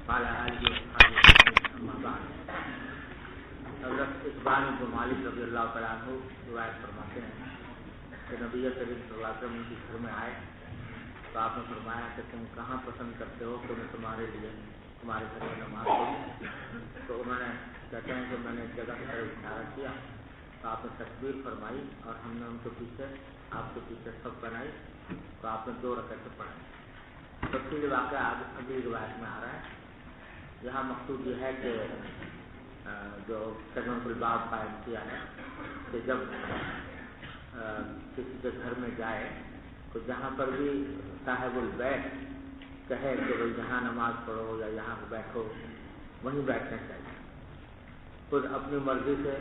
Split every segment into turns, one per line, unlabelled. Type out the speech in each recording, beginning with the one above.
قال آله وصحبه أما بعد. حضرت اقبال بن مالک رضی اللہ تعالیٰ عنہ روایت فرماتے ہیں کہ نبی کریم صلی اللہ علیہ وسلم کے گھر میں آئے تو آپ نے فرمایا کہ تم کہاں پسند کرتے ہو کہ میں تمہارے لیے تمہارے گھر میں نماز پڑھوں. تو انہوں نے کہتے ہیں کہ میں نے جگہ کی طرف اشارہ کیا تو آپ نے تکبیر فرمائی اور ہم نے ان کے پیچھے آپ کے پیچھے سب بنائی تو آپ نے 2 رکعتیں پڑھائی. تفصیلی واقعہ اگلی روایت میں آ رہا ہے. یہاں مقصود یہ ہے کہ جو تجمع الباب قائم کیا ہے کہ جب کسی کے گھر میں جائے تو جہاں پر بھی صاحب البیت کہے کہ بھائی یہاں نماز پڑھو یا یہاں بیٹھو وہیں بیٹھنا چاہیے. خود اپنی مرضی سے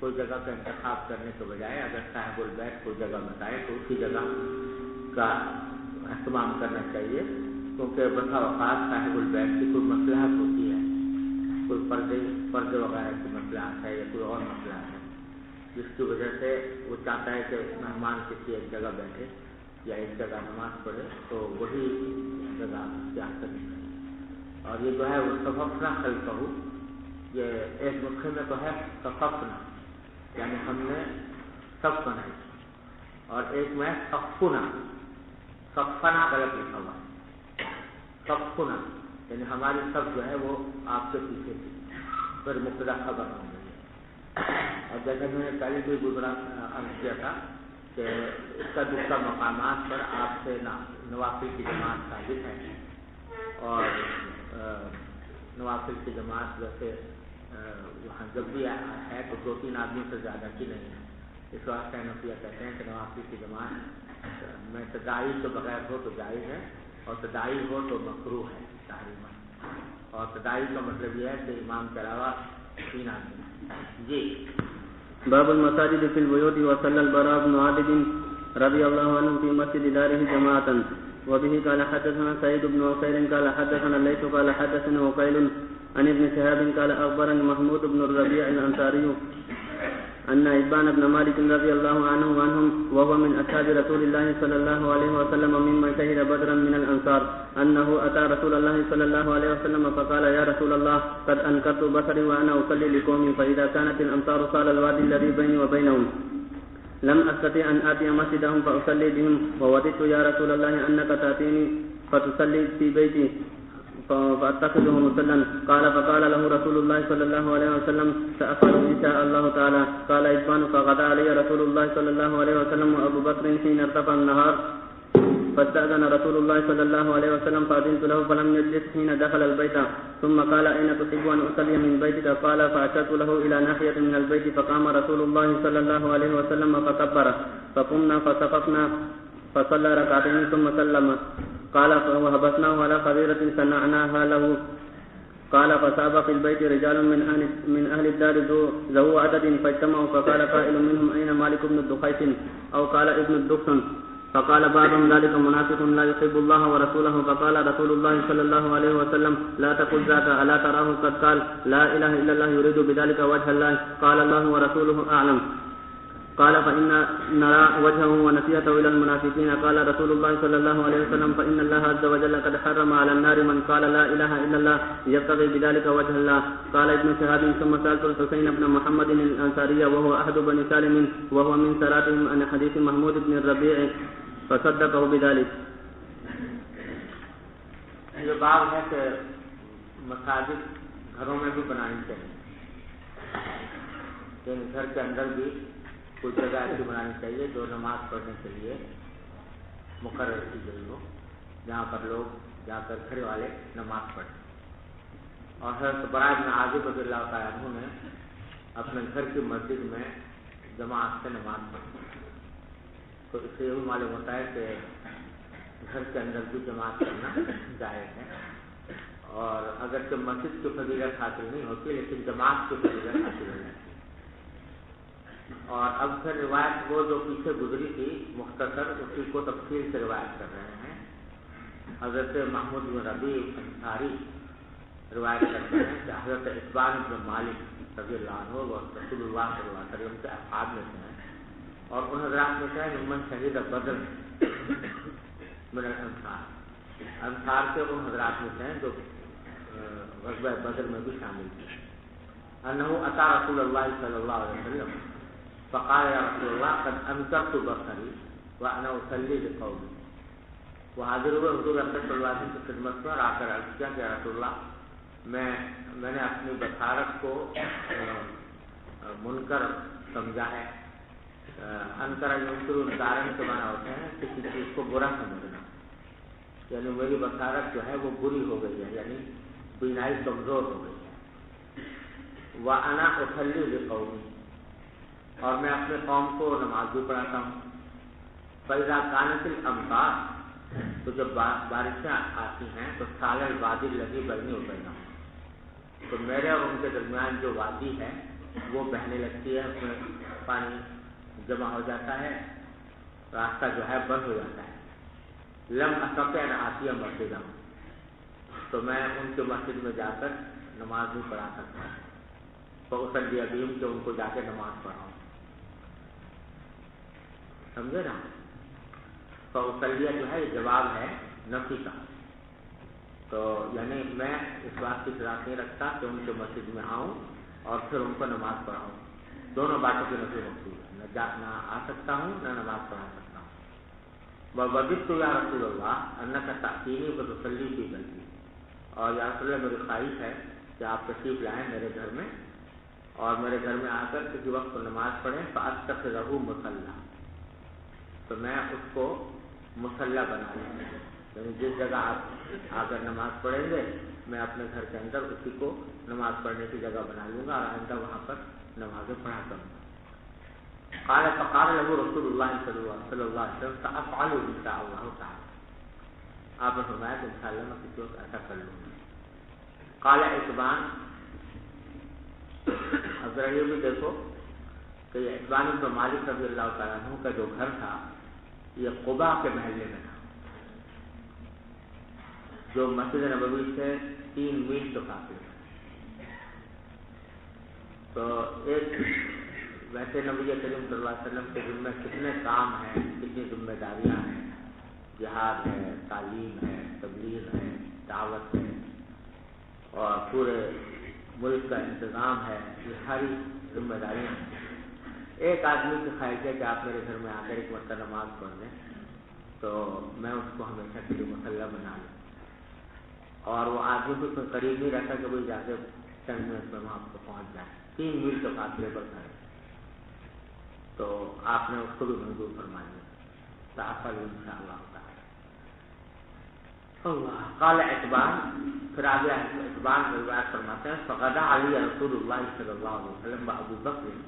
کوئی جگہ کا انتخاب کرنے کے بجائے اگر صاحب البیت کوئی جگہ بتائے تو اسی جگہ کا اہتمام کرنا چاہیے, کیونکہ بسا اوقات صاحب البیت کی کوئی مصلحت ہوتی ہے, کوئی پردے وغیرہ کی مصلحت ہے یا کوئی اور مصلحت ہے جس کی وجہ سے وہ چاہتا ہے کہ مہمان کسی ایک جگہ بیٹھے یا ایک جگہ نماز پڑھے تو وہی جگہ اختیار کرنی چاہیے. اور یہ جو ہے وہ صففنا خلفہ, یہ ایک نسخے میں تو ہے صففنا یعنی ہم نے صف بنائی, اور ایک میں صفنا, صفنا غلط لکھا ہوا ہے, صفنا یعنی ہماری صف جو ہے وہ آپ کے پیچھے تھی, پھر مبتدا خبر ہو گئی. اور جیسا میں نے پہلے بھی گزرا عرض کیا تھا کہ اس کا دوسرا مقامات پر آپ سے نوافل کی جماعت ثابت ہے, اور نوافل کی جماعت ویسے وہاں جب بھی ہے تو 2-3 آدمی سے زیادہ کی نہیں ہے. اس واسطے حنفیہ کہتے ہیں کہ نوافل کی جماعت میں تداعی کے بغیر ہو تو جائز ہے, اور تداعی ہو تو مکروہ ہے تحریماً. اور تداعی کا مطلب یہ ہے کہ امام کے علاوہ 3 آدمی. جی
باب المساجد في البيوت وصلى البراء بن عازب رضي الله عنه في مسجد داره جماعة. وبه قال حدثنا سعيد بن عفير قال حدثنا الليث قال حدثنا وقيل عن ابن شهاب قال أخبرني محمود بن الربيع الأنصاري أن إبان بن مالك رضي الله عنه وعنهم وهو من أصحاب رسول الله صلى الله عليه وسلم ممن شهد بدرا من الأنصار أنه أتى رسول الله صلى الله عليه وسلم فقال يا رسول الله قد أنكرت بصري وأنا أصلي لقومي فإذا كانت الأمطار صال الوادي الذي بيني وبينهم لم أستطيع أن آتي مسجدهم فأصلي بهم ووددت يا رسول الله أنك تأتيني فتصلي في بيتي فأتخذه مصلى. قال فقال له رسول الله صلى الله عليه وسلم سأفعل إن شاء الله تعالى. قال إبان فغدا علي رسول الله صلى الله عليه وسلم وأبو بكر حين ارتفع النهار فاستأذن رسول الله صلى الله عليه وسلم فأذنت له فلم يجلس حين دخل البيت. ثم قال أين تحب أن أصلي من بيتك؟ قال فأشرت له إلى ناحية من البيت فقام رسول الله صلى الله عليه وسلم فكبر فقمنا فصففنا فصلى ركعتين ثم سلم. قال وهبسناه على خبيرة صنعناها له. قال فصاب في البيت رجال من أهل الدار ذو عدد فاجتمعوا فقال قائل منهم أين مالك بن الدخيس أو قال ابن الدخن فقال بعضهم ذلك منافق لا يحب الله ورسوله. فقال رسول الله صلى الله عليه وسلم لا تقل ذاك ألا تراه قد قال لا إله إلا الله يريد بذلك وجه الله. قال الله ورسوله أعلم. قال فإن نرى وجهه ونسيته إلى المنافقين. قال رسول الله صلى الله عليه وسلم فإن الله عز وجل قد حرم على النار من قال لا إله إلا الله يبتغي بذلك وجه الله. قال ابن شهاب ثم سألت الحسين بن محمد الأنصاري وهو أحد بني سالم وهو من سراتهم عن حديث محمود بن الربيع فصدقه بذلك.
یہ باب ہے کہ مساجد گھروں میں بھی بنانی چاہیے, یعنی گھر کے اندر بھی کوئی جگہ ایسی بنانی چاہیے جو نماز پڑھنے کے لیے مقرر کی گئی ہو, جہاں پر لوگ جا کر گھر والے نماز پڑھیں. اور حضرت براء بن عازب رضی اللہ تعالیٰ عنہ نے اپنے گھر کی مسجد میں جماعت سے نماز پڑھی. تو اس سے یہ معلوم ہوتا ہے کہ گھر کے اندر بھی جماعت کرنا جائز ہے, اور اگرچہ مسجد کی فضیلت حاصل نہیں ہوتی لیکن جماعت کی فضیلت حاصل ہو جاتی ہے. اور اب پھر روایت وہ جو پیچھے گزری تھی مختصر اسی کو تفصیل سے روایت کر رہے ہیں. حضرت محمود بن ربیع انصاری روایت کرتے ہیں کہ حضرت اقبال بن مالک رضی اللہ عنہ وہ رسول اللہ صلی اللہ علیہ وسلم کے اصحاب میں سے ہیں, اور ان حضرات میں سے ممن شہید بدر من الانصار, انصار کے ان حضرات میں سے ہیں جو غزوہ بدر میں بھی شامل تھی. انہو اتا رسول اللہ صلی اللہ علیہ وسلم فقال یا رسول اللہ قد انکرت بصری وانا اصلی لقومی. وہ حاضر ہوئے حضور اکرم صلی اللہ علیہ وسلم کی خدمت میں اور آ کر عرض کیا کہ رسول اللہ میں نے اپنی بصارت کو منکر سمجھا ہے. انکر ینکر انکارن کے معنی ہوتے ہیں کسی چیز کو برا سمجھنا، یعنی میری بصارت جو ہے وہ بری ہو گئی ہے، یعنی بینائی کمزور ہو گئی ہے. وَأَنَا أُصَلِّي لِقَوْمِي، اور میں اپنے قوم کو نماز بھی پڑھاتا ہوں. فَإِذَا كَانَتِ الْأَمْطَارُ، تو جب بارشیں آتی ہیں تو سال الوادی الذی بینی وبینہم، تو میرے اور ان کے درمیان جو وادی ہے وہ بہنے لگتی ہے، اس میں پانی جمع ہو جاتا ہے، راستہ جو ہے بند ہو جاتا ہے. لم استطع ان آتی مسجدہم، تو میں ان کے مسجد میں جا کر نماز نہیں پڑھا سکتا. فأصلی بہم، کہ ان کو جا کے نماز پڑھاؤں. سمجھے نا؟ فأصلی جو ہے جواب ہے نفی کا، تو یعنی میں اس بات کی اجازت نہیں رکھتا کہ ان کے مسجد میں آؤں اور پھر ان کو نماز پڑھاؤں. دونوں باتوں کی نفی مقصود ہے، نہ آ سکتا ہوں نہ نماز پڑھا سکتا ہوں. وَوَدِدتُّ يَا رَسُولَ اللَّهِ أَنَّكَ تَأْتِينِي وَتُصَلِّي فِي بَيْتِي، اور یا رسول اللہ میری خواہش ہے کہ آپ تشریف لائیں میرے گھر میں اور میرے گھر میں آ کر کسی وقت نماز پڑھیں. فَأَتَّخِذَهُ مُصَلًّى، تو میں اس کو مصلی بنا لوں گا، یعنی جس جگہ آپ آ کر نماز پڑھیں گے میں اپنے گھر کے اندر اسی کو نماز پڑھنے کی جگہ بنا لوں گا اور آئندہ وہاں پر نمازیں پڑھا کروں گا. قال فقال له رسول اللہ صلی اللہ علیہ وسلم سأفعل ان شاء اللہ تعالی، آپ نے فرمایا کہ انشاءاللہ میں کسی وقت ایسا کر لوں گا. قال اتبان، اگر یہ بھی دیکھو کہ یہ اتبان بن مالک رضی اللہ تعالیٰ عنہ کا جو گھر تھا یہ قباء کے محلے میں تھا، جو مسجد نبوی سے 3 میل تو فاصلے تھا. تو ایک ویسے نبی کریم صلی اللہ علیہ وسلم کے ذمہ کتنے کام ہیں، کتنی ذمہ داریاں ہیں، جہاد ہے، تعلیم ہے، تبلیغ ہے، دعوت ہے اور پورے ملک کا انتظام ہے، یہ ساری ذمہ داریاں ہیں. ایک آدمی کی خواہش ہے کہ آپ میرے گھر میں آ کر ایک مرتبہ نماز پڑھ لیں تو میں اس کو ہمیشہ کے لیے مصلی بنا لوں، اور وہ آدمی کو قریب نہیں رہتا کہ وہی جا کے چند منٹ میں وہاں کو پہنچ جائے. 3 میل کے فاصلے پر تھا، تو آپ نے اس کو بھی منظور فرما لیا. تأفل انشاءاللہ تعالی. قال اتبان، پھر آگے اتبان روایت فرماتے ہیں فغدا علی رسول اللہ صلی اللہ علیہ وسلم ابو بکر،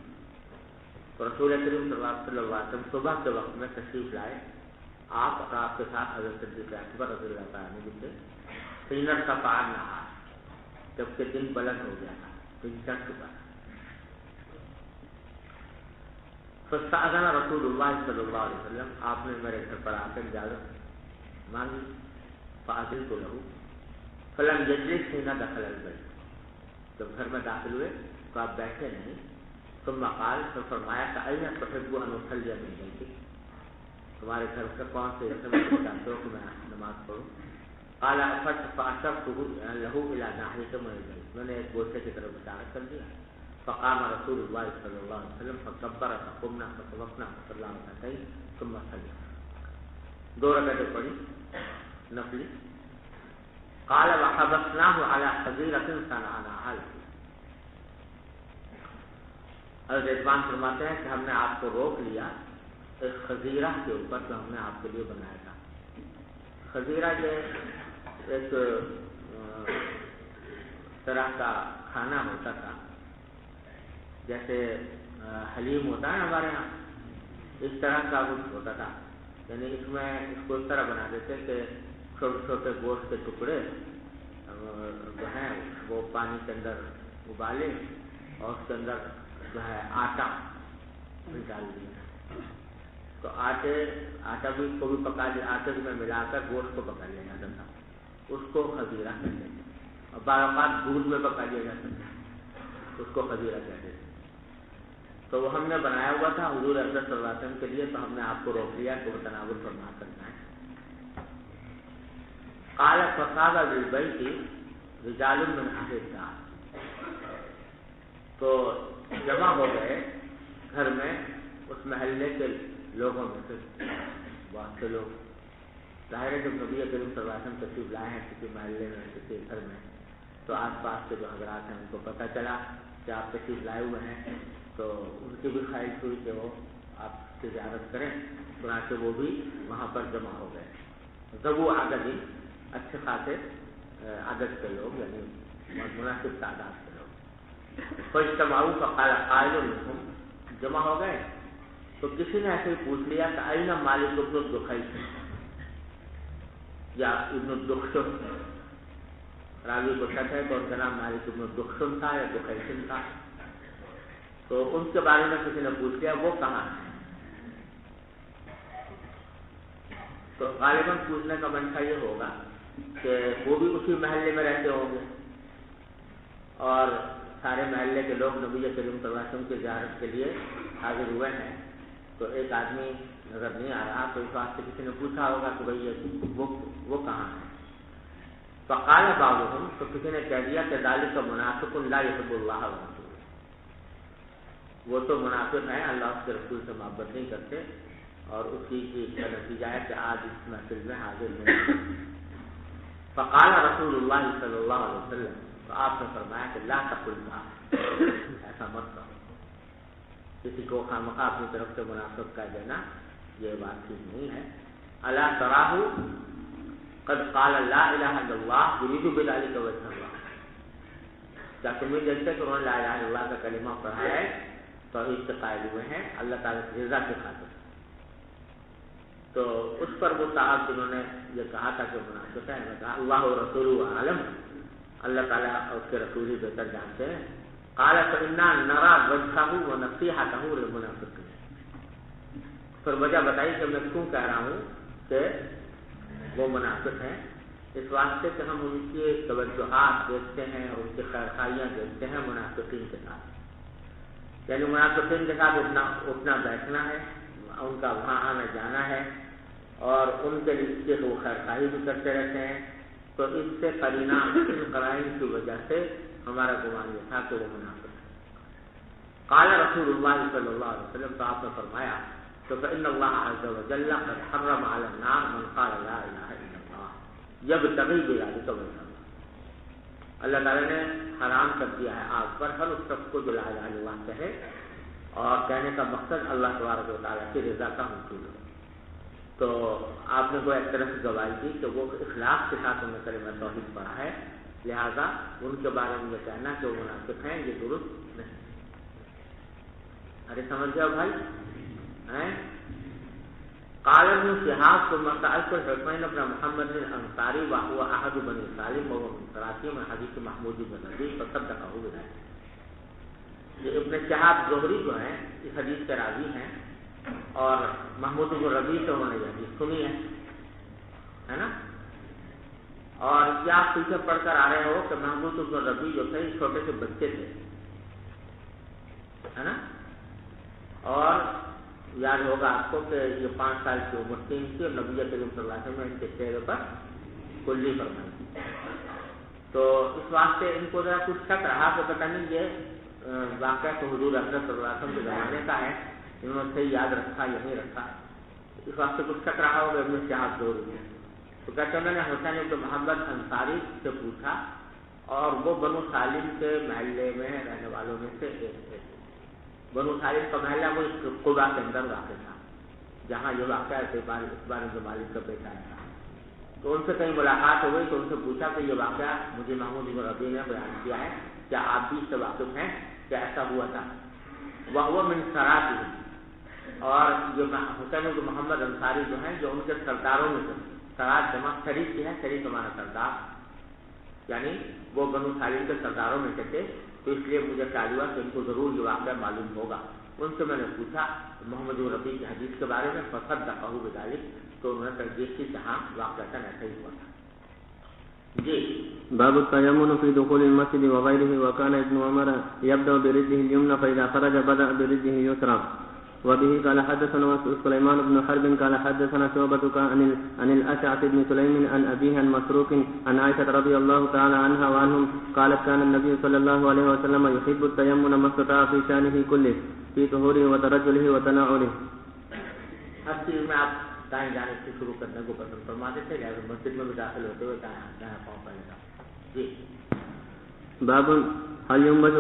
تو رسول کریم صلی اللہ علیہ وسلم صبح کے وقت میں تشریف لائے، آپ اور آپ کے ساتھ حضرت صدیق اکبر رضی اللہ تعالیٰ عنہ سے سینر کا پار نہا، جبکہ دن بلند ہو گیا تھا، دن چڑھ چکا تھا. فاستأذن رسول اللہ صلی اللہ علیہ وسلم، آپ نے میرے گھر پر آ کر اجازت مانگی. فأذنت له فلم يجلس حين دخل البيت، جب گھر میں داخل ہوئے تو آپ بیٹھے نہیں. ثم قال، تو فرمایا کہ أين تحب أن أصلي من بيتك، تمہارے گھر سے کون سے رسم چاہتے ہو کہ میں نماز پڑھوں. قال فأشرته له إلى ناحية من البيت، میں نے ایک گوشے کی طرف اشارہ کر دیا. فقام رسول اللہ صلی اللہ علیہ وسلم فکبر فقمنا فوقفنا فصلى ركعتين ثم سجد، 2 رکعتیں پڑھی نفلی. قال وحبسناه على حظيرة صنعناها له، حضرت اتبان فرماتے ہیں کہ ہم نے آپ کو روک لیا ایک خزیرہ کے اوپر جو ہم نے آپ کے لیے بنایا تھا. خزیرہ یہ ایک طرح کا کھانا ہوتا تھا، جیسے حلیم ہوتا ہے ہمارے یہاں، اس طرح کا کچھ ہوتا تھا. یعنی اس میں اس کو اس طرح بنا دیتے کہ چھوٹے چھوٹے گوشت کے ٹکڑے جو ہیں وہ پانی کے اندر ابالے اور اس کے اندر جو ہے آٹا ڈال دیا. تو آٹا بھی کو بھی پکا لیا، آٹے میں ملا کر گوشت کو پکا لیا جاتا تھا، اس کو خزیرہ کہتے ہیں. اور بعض اوقات دودھ میں پکا لیا جاتا تھا، اس کو خزیرہ کہتے ہیں. تو وہ ہم نے بنایا ہوا تھا حضور اکرم صلی اللہ علیہ وسلم کے لیے، تو ہم نے آپ کو روک لیا کہ وہ تناول فرما کرنا ہے. قال فصاد بالبیت رجال من اہل الدار. تو جمع ہو گئے گھر میں اس محلے کے لوگوں میں سے بہت سے لوگ. ظاہر ہے جب نبی کریم صلی اللہ علیہ وسلم تشریف لائے ہیں کسی محلے میں کسی گھر میں تو آس پاس کے جو حضرات ہیں ان کو پتہ چلا کہ آپ تشریف لائے ہوئے ہیں, تو ان کی بھی خواہش ہوئی کہ وہ آپ کی زیارت کریں. چنانچہ وہ بھی وہاں پر جمع ہو گئے. ذو عدد, اچھے خاصے عدد کے لوگ, یعنی مناسب تعداد کے لوگ. فاجتمعوا فقال قائل منهم, جمع ہو گئے تو کسی نے ایسے ہی پوچھ لیا کہ این مالک ابن الدخیش یا ابن الدخشم. راوی کو شک ہے کہ ان کا نام مالک ابن الدخشم تھا یا دخیشم تھا. تو ان کے بارے میں کسی نے پوچھ لیا وہ کہاں ہے. تو غالباً پوچھنے کا منشا یہ ہوگا کہ وہ بھی اسی محلے میں رہتے ہوں گے اور سارے محلے کے لوگ نبی کریم صلی اللہ علیہ وسلم کی زیارت کے لیے حاضر ہوئے ہیں. تو ایک آدمی نظر نہیں آ رہا, تو اس واسطے کسی نے پوچھا ہوگا کہ بھائی وہ کہاں ہے. فقال بعضهم, تو کسی نے کہہ دیا کہ ذلک منافق لا يحب اللہ ورسولہ, وہ تو منافق ہیں, اللہ اس کے رسول سے محبت نہیں کرتے, اور اسی کا نتیجہ ہے کہ آج اس محفل میں حاضر نہیں. فقال رسول اللہ صلی اللہ علیہ وسلم, تو آپ نے فرمایا کہ لا تقل ذلک, ایسا مت کہو. کسی کو خامخواہ اپنی طرف سے منافق کہہ دینا یہ بات ٹھیک نہیں ہے. الا تراہ قد قال لا الہ الا اللہ یرید بذلک وجہ اللہ, کیا تم نہیں دیکھتے کہ انہوں نے لا الہ الا اللہ کا کلمہ پڑھا ہے, توحید سے قائل ہوئے ہیں اللہ تعالیٰ کی رضا کی خاطر. تو اس پر وہ صاحب جنہوں نے یہ کہا تھا کہ منافق ہے, نے کہا اللہ و رسول عالم, اللہ تعالیٰ اور اس کے رسول ہی بہتر جانتے ہیں. قال فإنا نرى وجهه ونصيحته للمنافقين, پھر وجہ بتائی کہ میں کیوں کہہ رہا ہوں کہ وہ منافق ہیں. اس واسطے کہ ہم ان کی توجہات دیکھتے ہیں, ان کی خیرخواہیاں دیکھتے ہیں منافقین کے ساتھ. یعنی منافقین کے ساتھ اٹھنا بیٹھنا ہے, ان کا وہاں آنا جانا ہے, اور ان کے لیے وہ خیرخواہی بھی کرتے رہتے ہیں. تو اس سے قرینہ ان قرائن کی وجہ سے ہمارا گمان یہ تھا کہ وہ منافق ہے. قال رسول اللہ صلی اللہ علیہ وسلم, تو آپ نے فرمایا تو فإن اللہ عز وجل قد حرم علی النار من قال لا الہ الا اللہ یبتغی بذلک وجہ اللہ. اللہ تعالیٰ نے حرام کر دیا ہے آگ پر ہر اس شخص کو جو لا الہ الا اللہ کہے اور کہنے کا مقصد اللہ تبارک و تعالیٰ کی رضا کا حصول ہو. تو آپ نے کوئی ایک طرح سے گواہی دی کہ وہ اخلاص کے ساتھ انہوں نے کلمہ توحید پڑھا ہے, لہذا ان کے بارے میں یہ کہنا کہ وہ منافق ہیں یہ درست نہیں. ارے سمجھ گیا بھائی. قال ابن شهاب ثم سألت الحسين بن محمد الأنصاري وهو أحد بني سالم وهو من ثلاثين من حديث محمود بن ربيع فصدقه بذلك. یہ ابن شہاب زہری جو ہیں اس حدیث کے راوی ہیں, اور محمود بن ربیع سے انہوں نے یہ حدیث سنی ہے نا. اور کیا آپ پیچھے پڑھ کر آ رہے ہو کہ محمود بن ربیع جو تھے چھوٹے سے بچے تھے, ہے نا, اور یاد ہوگا آپ کو کہ یہ 5 سال کی عمر تھی ان کی, اور نبی کریم صلی اللہ علیہ وسلم نے ان کے چہرے پر کلی فرمائی تھی. تو اس واسطے ان کو ذرا کچھ شک رہا کہ پتہ نہیں یہ واقعہ تو حضور اکرم صلی اللہ علیہ وسلم کے زمانے کا ہے, انہوں نے یاد رکھا یا نہیں رکھا, اس واسطے کچھ شک رہا ہوگا ابن شہاب زہری. تو کہتے ہیں میں نے حسین بن محمد انصاری سے پوچھا, اور وہ بنو سالم کے محلے میں رہنے والوں میں سے ایک تھے. بنو سالم کا محلہ وہ قبا کے اندر واقع تھا جہاں یہ واقعہ اقبال بن مالک کا پیش آیا تھا. تو ان سے کہیں ملاقات ہو گئی تو ان سے پوچھا کہ یہ واقعہ مجھے محمود بن ربیع نے بیان کیا ہے, کیا آپ بھی اس سے واقف ہیں, کیا ایسا ہوا تھا. وہ من سراتی, اور یہ حسین بن محمد انصاری جو ہیں جو ان کے سرداروں میں سے, سرات جمع شریف کی ہے, شریف ہمارا سردار, یعنی وہ بنو سالم کے سرداروں میں سے تھے. تو اس لیے مجھے خیال ہوا کہ ان کو ضرور یہ واقعہ معلوم ہوگا. ان سے میں نے پوچھا محمد بن ربیع کی حدیث کے بارے میں, فصدقہ بذلک, تو انہوں نے تصدیق کی کہ ہاں واقعہ ایسا ہی ہوا تھا. جی.
باب التيمم في دخول المسجد وغيره, وكان ابن عمر يبدأ برجله اليمنى فإذا خرج بدأ برجله اليسرى. وبه قال حدثنا سليمان بن حرب قال حدثنا شعبة عن الأشعث بن سليم عن أبيه عن مسروق عن عائشة رضي الله تعالى عنها وعنهم قالت كان النبي صلى الله عليه وسلم يحب التيمم ما استطاع في شأنه كله في طهوره وترجله وتناوله.
ہر چیز میں آپ دائیں جانب سے شروع کرنے کو پسند فرماتے تھے، لہٰذا مسجد میں بھی داخل ہوتے ہوئے دائیں پاؤں پہلے تھا. جی.
باب هل ينبش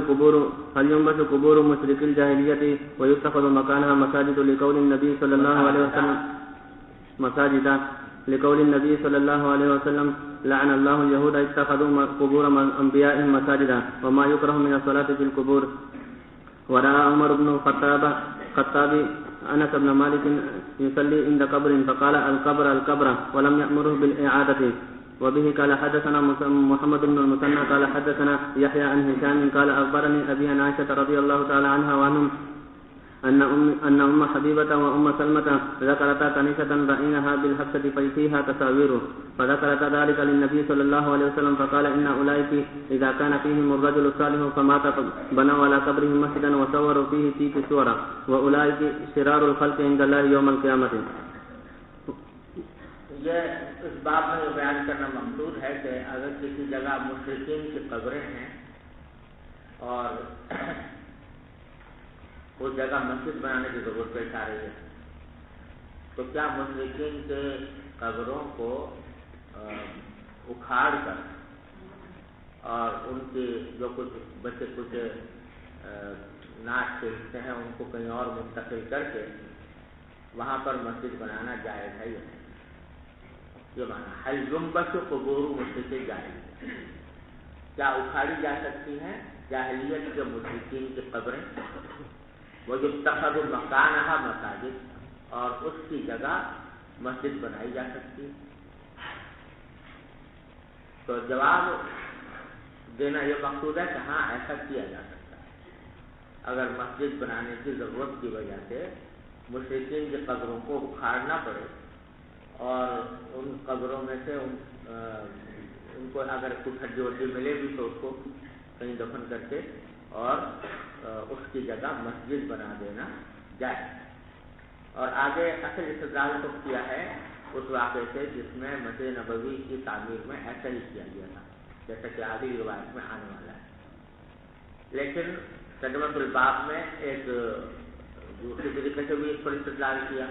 قبور مشرك الجاهلية ويتخذ مكانها مساجد لقول النبي صلى الله عليه وسلم مساجدا لقول النبي صلى الله عليه وسلم لعن الله اليهود اتخذوا قبور انبيائهم مساجدا وما يكره من الصلاة في القبور. ورأى عمر بن الخطاب انس بن مالك يصلي عند قبر فقال القبر ولم يأمره بالإعادة. وبه قال حدثنا محمد بن المثنى قال حدثنا يحيى عن هشام قال أخبرني أبي عن عائشة رضي الله تعالى عنها وعنهم أن أم حبيبة وأم سلمة ذكرتا كنيسة رأيناها بالحبشة فيها تصاوير فذكرتا ذلك للنبي صلى الله عليه وسلم فقال إن أولئك إذا كان فيهم الرجل الصالح فمات بنوا على قبره مسجدا وصوروا فيه تلك الصور وأولئك شرار الخلق عند الله يوم القيامة.
یہ اس باب میں بیان کرنا مقصود ہے کہ اگر کسی جگہ مشرکین کی قبریں ہیں اور اس جگہ مسجد بنانے کی ضرورت پیش آ رہی ہے تو کیا مشرکین کے قبروں کو اکھاڑ کر اور ان کی جو کچھ بچے کچھ ناچ کے حصے ہیں ان کو کہیں اور منتقل کر کے وہاں پر مسجد بنانا جائز ہے؟ یہ مانا حل ينبش قبور مشرک الجاہلیہ، کیا اکھاڑی جا سکتی ہیں جاہلیت کے مشرکین کی قبریں؟ وَيُتَّخَذُ مَكَانَهَا مَسَاجِد، اور اس کی جگہ مسجد بنائی جا سکتی ہے. تو جواب دینا یہ مقصود ہے کہ ہاں ایسا کیا جا سکتا ہے. اگر مسجد بنانے کی ضرورت کی وجہ سے مشرکین کی قبروں کو اکھاڑنا پڑے اور ان قبروں میں سے ان کو اگر کچھ ہڈی وڈی ملے بھی تو اس کو کہیں دفن کر کے اور اس کی جگہ مسجد بنا دینا جائے. اور آگے اصل استدلال کو کیا ہے اس واقعے سے جس میں مسجد نبوی کی تعمیر میں ایسا ہی کیا گیا تھا جیسا کہ آدھی روایت میں آنے والا ہے. لیکن ترجمۃ الباب میں ایک دوسری طریقے سے بھی اس پر استدلال کیا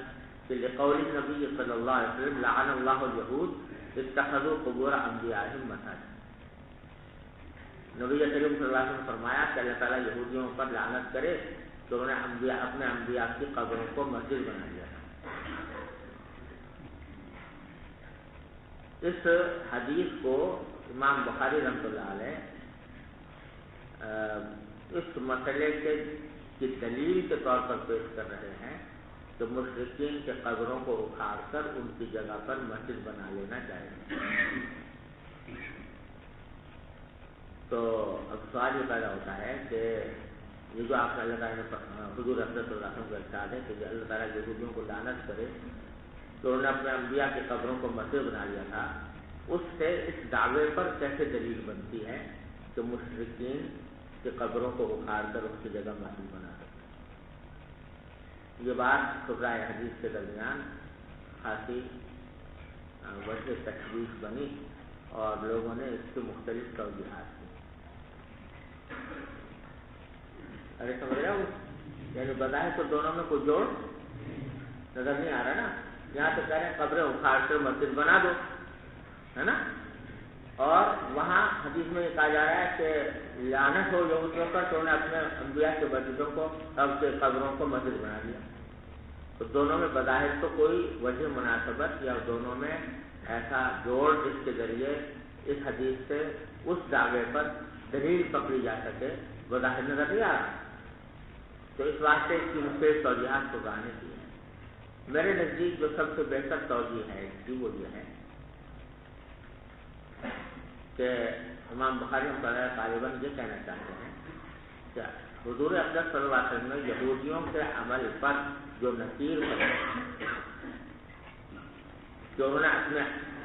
کہ لقول النبی صلی اللہ علیہ وسلم لعن اللہ الیہود اتخذوا قبور انبیائہم مساجد. نبی کریم صلی اللہ علیہ وسلم نے فرمایا کہ اللہ تعالیٰ یہودیوں پر لعنت کرے کہ انہوں نے اپنے انبیاء کی قبروں کو مسجد بنا دیا تھا. اس حدیث کو امام بخاری رحمۃ اللہ علیہ اس مسئلے کی دلیل کے طور پر پیش کر رہے ہیں کہ مشرکین کے قبروں کو اکھاڑ کر ان کی جگہ پر مسجد بنا لینا چاہیے. تو اب سوال یہ پیدا ہوتا ہے کہ یہ جو آپ نے اللہ تعالیٰ نے حضور حضرت اللہ علیہ وسلم کا ارشاد ہے کہ اللہ تعالیٰ یہودیوں کو لعنت کرے تو انہوں نے اپنے انبیاء کی قبروں کو مسجد بنا لیا تھا، اس سے اس دعوے پر کیسے دلیل بنتی ہے کہ مشرکین کی قبروں کو اکھاڑ کر اس کی جگہ مسجد بنا سکتے؟ یہ بات خبرائے حدیث کے درمیان خاصی وجہ تشویش بنی اور لوگوں نے اس کے مختلف توجیحات کی. ارے سمجھ رہے ہو، یعنی بظاہر تو دونوں میں کوئی جوڑ نظر نہیں آ رہا نا. یہاں تو کہہ رہے ہیں قبریں اکھاڑ کر مسجد بنا دو، ہے نا، اور وہاں حدیث میں یہ کہا جا رہا ہے کہ لعنت ہو یہودیوں پر تو انہوں نے اپنے انبیاء کے مسجدوں کو اب کے قبروں کو مسجد بنا دیا. تو دونوں میں بظاہر تو کوئی وجہ مناسبت یا دونوں میں ایسا جوڑ جس کے ذریعے اس حدیث سے اس دعوے پر دلیل پکڑی جا سکے بظاہر نظر نہیں آ رہا. تو اس واسطے اس کی مختلف توجیحات کو گانے کی ہے. میرے نزدیک جو سب سے بہتر توجیح ہے اس کی وہ یہ ہے کہ امام بخاری غالباً یہ کہنا چاہتے ہیں کہ حضور اقدس صلی اللہ علیہ وسلم نے یہودیوں کے عمل پر جو نکیر ہے کہ انہوں نے اپنے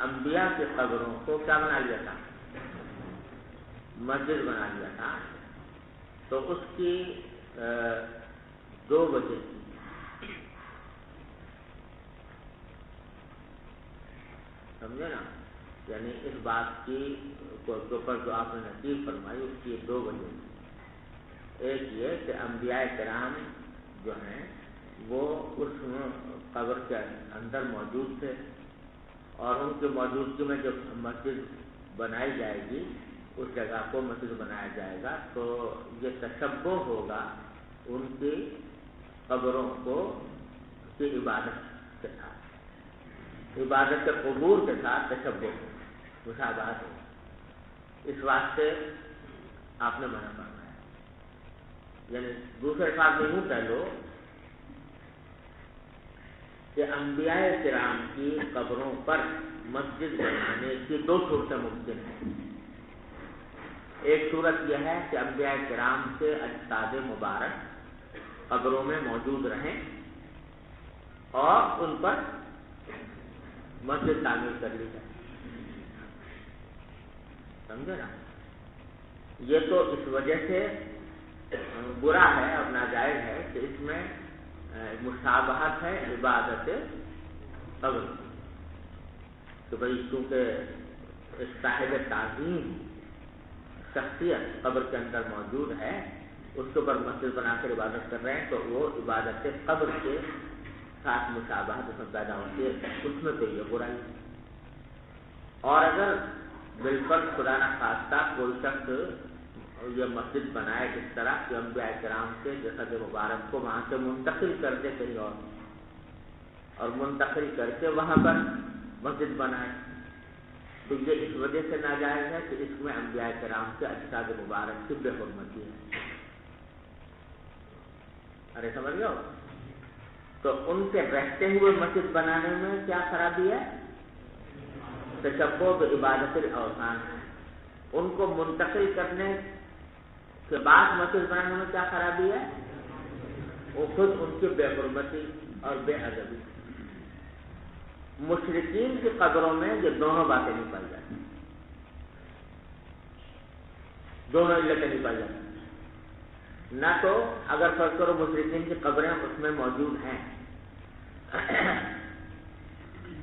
انبیاء کی قبروں کو کیا بنا لیا تھا؟ مسجد بنا لیا تھا. تو اس کی دو وجہ تھی. سمجھے نا؟ یعنی اس بات کی اوپر جو آپ نے نصیب فرمائی اس کی دو وجہ، ایک یہ کہ انبیاء کرام جو ہیں وہ اس قبر کے اندر موجود تھے، اور ان کی موجودگی میں جب مسجد بنائی جائے گی، اس جگہ کو مسجد بنایا جائے گا، تو یہ تشبہ ہوگا ان کی قبروں کی عبادت کے ساتھ، عبادت کے قبور کے ساتھ تشبہ مشابہت ہوگا، اس واسطے آپ نے منع فرمایا۔ یعنی دوسرے الفاظ میں یوں کہہ لو کہ انبیاء کرام کی قبروں پر مسجد بنانے کی دو صورتیں ممکن ہیں۔ ایک صورت یہ ہے کہ انبیاء کرام کے اجساد مبارک قبروں میں موجود رہیں اور ان پر مسجد تعمیر کر لی جائے، سمجھے نا؟ یہ تو اس وجہ سے برا ہے اور ناجائز ہے کہ اس میں مشابہت ہے عبادت قبر، تو بھائی چونکہ ایک صاحب تعظیم شخصیت قبر کے اندر موجود ہے، اس کے اوپر مسجد بنا کر عبادت کر رہے ہیں، تو وہ عبادت قبر کے ساتھ مشابہت اس میں پیدا ہوتی ہے، اس میں تو یہ برائی ہے۔ اور اگر بالکل خدا نہ خواستہ کوئی شخص یہ مسجد بنائے اس طرح کہ انبیاء کرام کے جسد مبارک کو وہاں سے منتقل کر دے کہیں اور منتقل کر کے وہاں پر مسجد بنائے، تو یہ اس وجہ سے ناجائز ہے کہ اس میں انبیاء کرام کے اجساد مبارک کی بے حرمتی ہے۔ ارے سمجھ گئے ہو؟ تو ان کے رہتے ہوئے مسجد بنانے میں کیا خرابی ہے؟ تشبہ بعبادت الاوثان ہے۔ ان کو منتقل کرنے کے بعد مسجد بنانے میں کیا خرابی ہے؟ وہ خود ان کی بے حرمتی اور بے ادبی۔ مشرکین کی قبروں میں یہ دونوں باتیں نہیں پائی جاتی، دونوں علتیں نہیں پائی جاتی۔ نہ تو اگر فرض کرو مشرکین کی قبریں اس میں موجود ہیں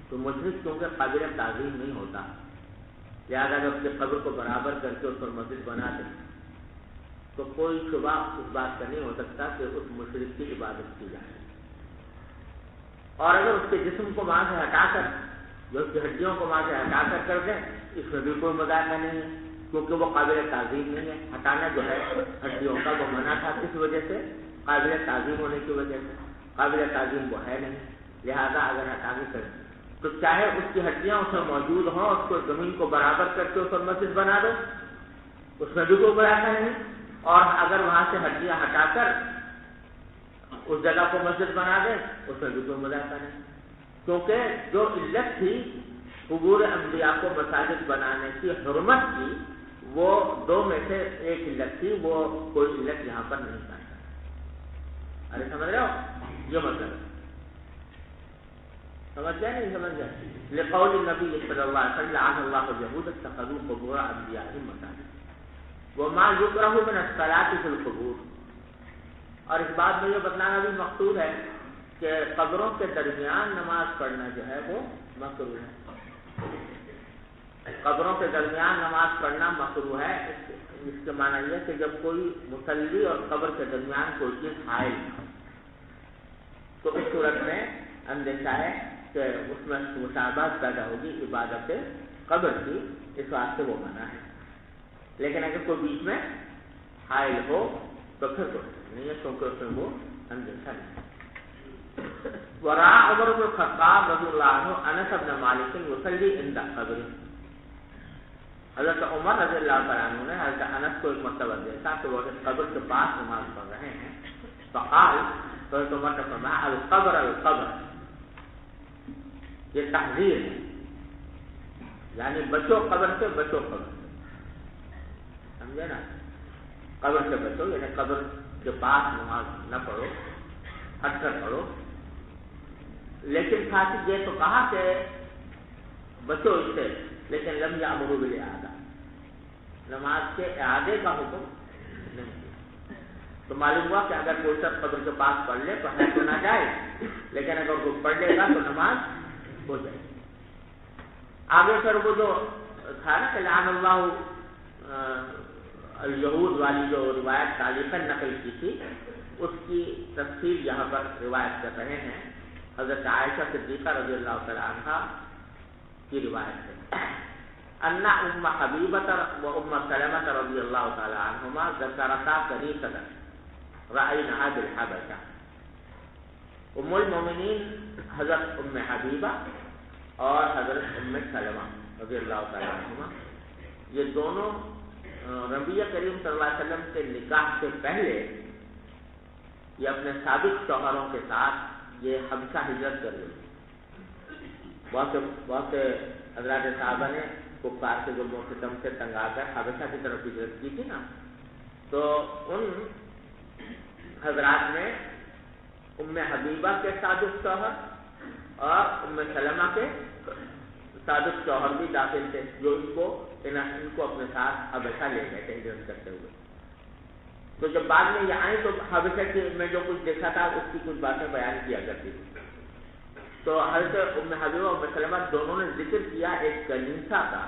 تو مشرک کیونکہ قابل تعظیم نہیں ہوتا، لہٰذا اگر اس کی قبر کو برابر کر کے اس پر مسجد بنا دیں تو کوئی شبہ اس بات کا نہیں ہو سکتا کہ اس مشرک کی عبادت کی جائے، اور اگر اس کے جسم کو وہاں سے ہٹا کر، جو اس کی ہڈیوں کو وہاں سے ہٹا کر دیں، اس میں بھی کوئی مذاکرہ نہیں ہے، کیونکہ وہ قابل تعظیم نہیں ہے۔ ہٹانا جو ہے ہڈیوں کا وہ منع تھا، کس وجہ سے؟ قابل تعظیم ہونے کی وجہ سے، قابل تعظیم وہ ہے نہیں، لہذا اگر ہٹا کے کریں تو چاہے اس کی ہڈیاں اس میں موجود ہوں، اس کو زمین کو برابر کر کے اس پر مسجد بنا دو، اس میں بھی کوئی مذاکرہ نہیں، اور اگر وہاں سے ہڈیاں ہٹا کر اس جگہ کو مسجد بنا دیں اس میں بھی کوئی مذاکرہ نہیں، کیونکہ جو علت تھی قبور انبیاء کو مساجد بنانے کی حرمت کی، وہ دو میں سے ایک علت تھی، وہ کوئی علت یہاں پر نہیں کرتا۔ ارے سمجھ رہے ہو؟ یہ مطلب سمجھ گئے نہیں سمجھ گئے؟ لقول النبی صلی اللہ علیہ وسلم لعن اللہ اليہود اتخذوا قبور انبیائهم مساجد وما یکرہ من الصلاة فی القبور۔ اور اس بات میں یہ بتلانا بھی مقصود ہے کہ قبروں کے درمیان نماز پڑھنا جو ہے وہ مکروہ ہے، قبروں کے درمیان نماز پڑھنا مکروہ ہے۔ اس کے معنی یہ کہ جب کوئی مصلی اور قبر کے درمیان کوئی چیز حائل ہو تو اس صورت میں اندیشہ ہے کہ اس میں مشابہت پیدا ہوگی عبادت قبر کی، اس واسطے وہ منع ہے۔ لیکن اگر کوئی بیچ میں حائل ہو تو پھر کوئی نہیں ہے، کیونکہ اس میں وہ اندیشہ نہیں۔ ورا عمر بن الخطاب رضی اللہ عنہ انس بن مالک یصلی عند قبر۔ حضرت عمر رضی اللہ عنہ نے حضرت انس کو ایک مرتبہ دیکھا کہ وہ قبر کے پاس نماز پڑھ رہے ہیں، فقال، تو حضرت عمر نے فرمایا القبر القبر، یہ تحذیر ہے، یعنی بچو قبر سے، بچو قبر سے، سمجھے نا؟ قبر سے بچو، یعنی قبر کے پاس نماز نہ پڑھو، ہٹ کر پڑھو۔ لیکن ساتھ ہی یہ تو کہا کہ بچو اس سے، لیکن لم یامروا بالاعادہ، نماز کے اعادے کا حکم نہیں دیا۔ تو معلوم ہوا کہ اگر کوئی شخص قبر کے پاس پڑھ لے تو ہے تو نہ جائے، لیکن اگر کوئی پڑھ لے گا تو نماز ہو جائے گی۔ آگے پھر وہ جو تھا نا کہ لعن اللہ الیہود والی جو روایت تعلیقاً نقل کی تھی، اس کی تفصیل یہاں پر روایت کر رہے ہیں حضرت عائشہ صدیقہ رضی اللہ تعالی عنہا کی روایت ہے ان ام حبیبۃ و ام سلمۃ رضی اللہ تعالی عنہما ذکرتا کنیسۃ رأیناها بالحبشہ. ام المومنین حضرت ام حبیبہ اور حضرت ام سلمہ رضی اللہ تعالی عنہما، یہ دونوں نبی کریم صلی اللہ علیہ وسلم کے نکاح سے پہلے یہ اپنے سابق شوہروں کے ساتھ یہ حبشہ ہجرت کر گئی. بہت سے حضرات صحابہ نے کفار کے ظلم و ستم سے تنگ آ کر حبشہ کی طرف ہجرت کی تھی نا، تو ان حضرات میں ام حبیبہ کے سابق شوہر اور ام سلمہ کے سابق شوہر بھی داخل تھے، جو ان کو اپنے ساتھ حبشہ لے گئے تھے ہجرت کرتے ہوئے. تو جب بعد میں یہ آئے تو حبشہ میں جو کچھ دیکھا تھا اس کی کچھ باتیں بیان کیا کرتی تھی. تو حضرت ام حبیبہ اور ام سلمہ دونوں نے ذکر کیا ایک کنیسہ کا،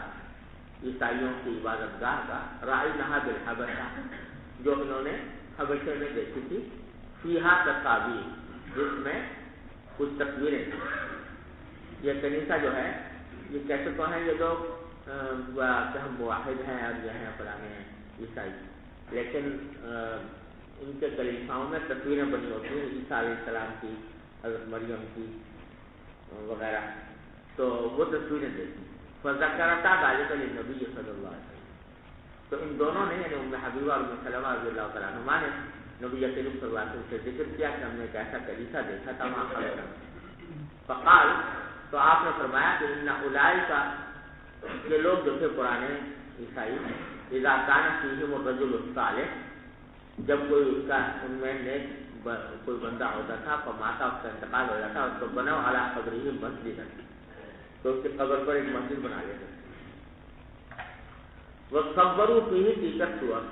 عیسائیوں کی عبادت گاہ کا، رأیناها بالحبشہ، جو انہوں نے حبشے میں دیکھی تھی، فیہا تصاویر، جس میں کچھ تصویریں تھیں. یہ کنیسہ جو ہے یہ کیسے تو ہیں، یہ لوگ کہ ہم موحد ہیں اور یہ ہیں فلانے ہیں عیسائی، لیکن ان کے کلیساؤں میں تصویریں بنی ہوتی ہیں عیسیٰ علیہ السلام کی، حضرت مریم کی وغیرہ. تو وہ تصویریں دیکھی. فذکرتا ذلک للنبی صلی اللہ علیہ وسلم، تو ان دونوں نے یعنی ام حبیبہ اور ام سلمہ رضی اللہ تعالیٰ عنہما نے نبی کریم صلی اللہ علیہ وسلم سے ذکر کیا کہ ہم نے ایک ایسا کلیسہ دیکھا تھا وہاں خبر. فقال، تو آپ نے فرمایا کہ ان اولئک، یہ لوگ جو تھے پرانے عیسائی، اذا کان فیہم الرجل الصالح، جب کوئی اس کا ان میں نیک کوئی بندہ ہوتا تھا، فماتا، اس کا انتقال ہو جاتا، اس کو بنو علی قبرہ مسجدا، تو اس کی قبر پر ایک مسجد بنا لیتے. وصوروا فیہ تلک الصور،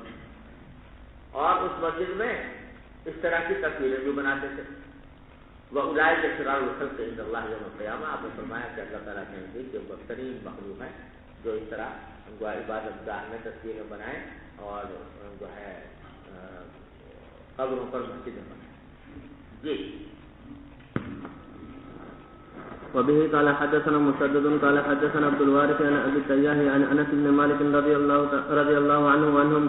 اور اس مسجد میں اس طرح کی تصویریں بھی بناتے تھے. وَأُولَٰئِكَ شِرَارُ الْخَلْقِ عِندَ اللَّهِ يَوْمَ الْقِيَامَةِ، آپ نے فرمایا کہ اللہ تعالیٰ کے نزدیک جو بدترین مخلوق ہے جو اس طرح ان کو عبادت گاہ میں تصویریں بنائیں اور جو ہے قبروں پر مسجدیں بنائیں. جی.
وبه قال حدثنا مسدد قال حدثنا عبد الوارث عن ابي التياح عن انس بن مالك رضي الله عنه وعنهم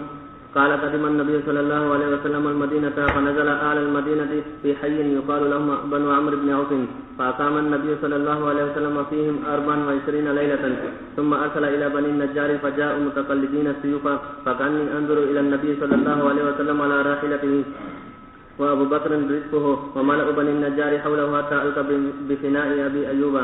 قال قدم النبي صلى الله عليه وسلم المدينة فنزل أهل المدينة في حي يقال لهم بنو عمرو بن عوف، فأقام النبي صلى الله عليه وسلم فيهم 24 ليلة، ثم أرسل إلى بني النجار فجاءوا متقلدين السيوف، فكأني أنظر إلى النبي صلى الله عليه وسلم على راحلته وأبو بكر رزقه وملأ بني النجار حوله حتى ألقى بفناء أبي أيوب،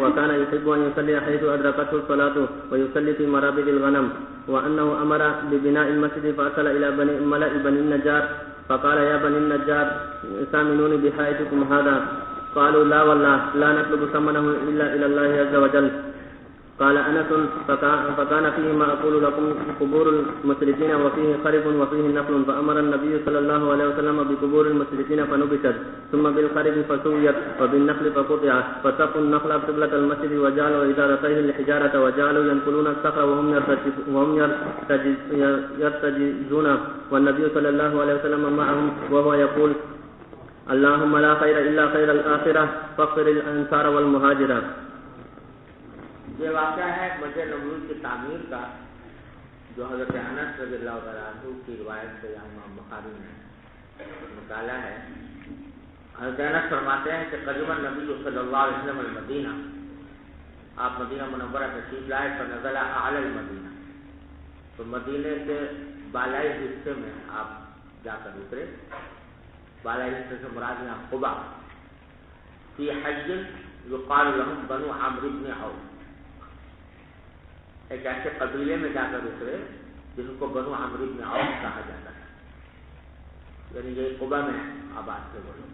وكان يحب أن يصلي حيث أدركته الصلاة ويصلي في مرابض الغنم، وأنه أمر ببناء المسجد فأرسل إلى ملأ بني النجار فقال يا بني النجار سامنوني بحائطكم هذا، قالوا لا والله لا نطلب ثمنه إلا إلى الله عز وجل. قال أنس فكان فيه ما أقول لكم قبور المشركين وفيه خرب وفيه نخل، فأمر النبي صلى الله عليه وسلم بقبور المشركين فنبشت، ثم بالخرب فسويت وبالنخل فقطعت، فسقوا النخل قبلة المسجد وجعلوا إدارتيه الحجارة وجعلوا ينقلون الصخر وهم يرتجزون، والنبي صلى الله عليه وسلم معهم وهو يقول اللهم لا خير إلا خير الآخرة فاغفر الأنصار والمهاجرة.
یہ واقعہ ہے مسجد نبوی کی تعمیر کا، جو حضرت انس رضی اللہ تعالیٰ عنہ کی روایت سے یہاں امام بخاری نے نکالا ہے. حضرت انس فرماتے ہیں کہ قدم النبی صلی اللہ علیہ وسلم المدینہ، آپ مدینہ منورہ تشریف لائے، فنزل اعلی المدینہ، تو مدینے کے بالائی حصے میں آپ جا کر اترے. بالائی حصے سے مراد یہاں قبا، فی حی یقال لهم بنو عمرو بن عوف، ایک ایسے قبیلے میں جا کر اترے جن کو بنو عمرو بن عوف کہا جاتا ہے، یعنی یہ قبا میں آباد تھے وہ لوگ.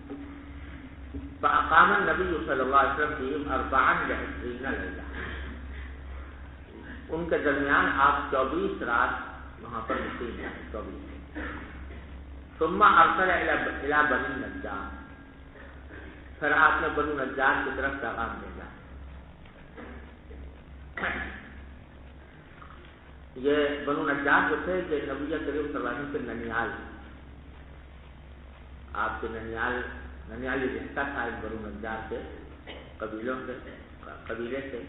فاقام النبی صلی اللہ علیہ وسلم فیہم 24 لیلہ، ان کے درمیان آپ 24 رات وہاں پر مقیم ہیں. 24. ثم ارسل الی بنی نجار، پھر آپ نے بنو نجار کی طرف پیغام بھیجا. یہ بنو نجار جو تھے کہ نبی کریم صلی اللہ علیہ وسلم کے ننیال، آپ کے ننیال یہ رشتہ تھا ان بنو نجار کے قبیلے سے،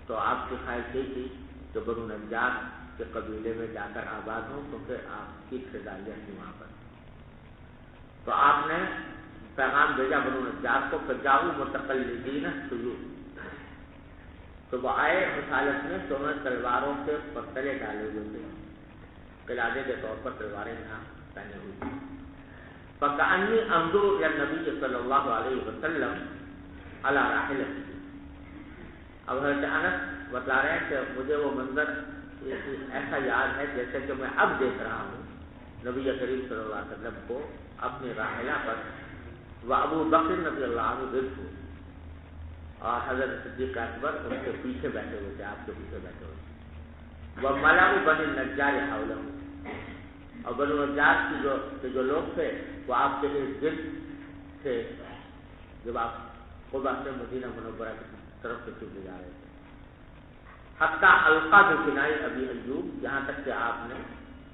تو آپ کی خواہش یہ تھی کہ بنو نجار کے قبیلے میں جا کر آباد ہوں، کیونکہ آپ کی ابتدائیت تھی وہاں پر۔ تو آپ نے پیغام بھیجا بنو نجار کو، فجاؤ متقلدین السیوف، تو وہ آئے اس حالت میں تو انہوں نے تلواروں کے پتلے ڈالے ہوئے تھے، قلادے کے طور پر تلواریں یہاں پہنے ہوئی تھی۔ فکأنی انظر الی النبی صلی اللہ علیہ وسلم علی راحلۃ، اب حضرت انس بتلا رہے ہیں کہ مجھے وہ منظر ایسا یاد ہے جیسے کہ میں اب دیکھ رہا ہوں نبی کریم صلی اللہ علیہ وسلم کو اپنی راحلہ پر، وابو بکر رضی اللہ عنہ ردہ، اور حضرت صدیق اکبر ان کے پیچھے بیٹھے ہوئے تھے، آپ کے پیچھے بیٹھے ہوئے تھے۔ وملأ بنی النجار حولہ، اور بنو نجار کے جو لوگ تھے وہ آپ کے ارد گرد تھے جب آپ قبا سے مدینہ منورہ کی طرف سے چلے جا رہے تھے۔ حتیٰ القا بکنائے ابی ایوب، یہاں تک کہ آپ نے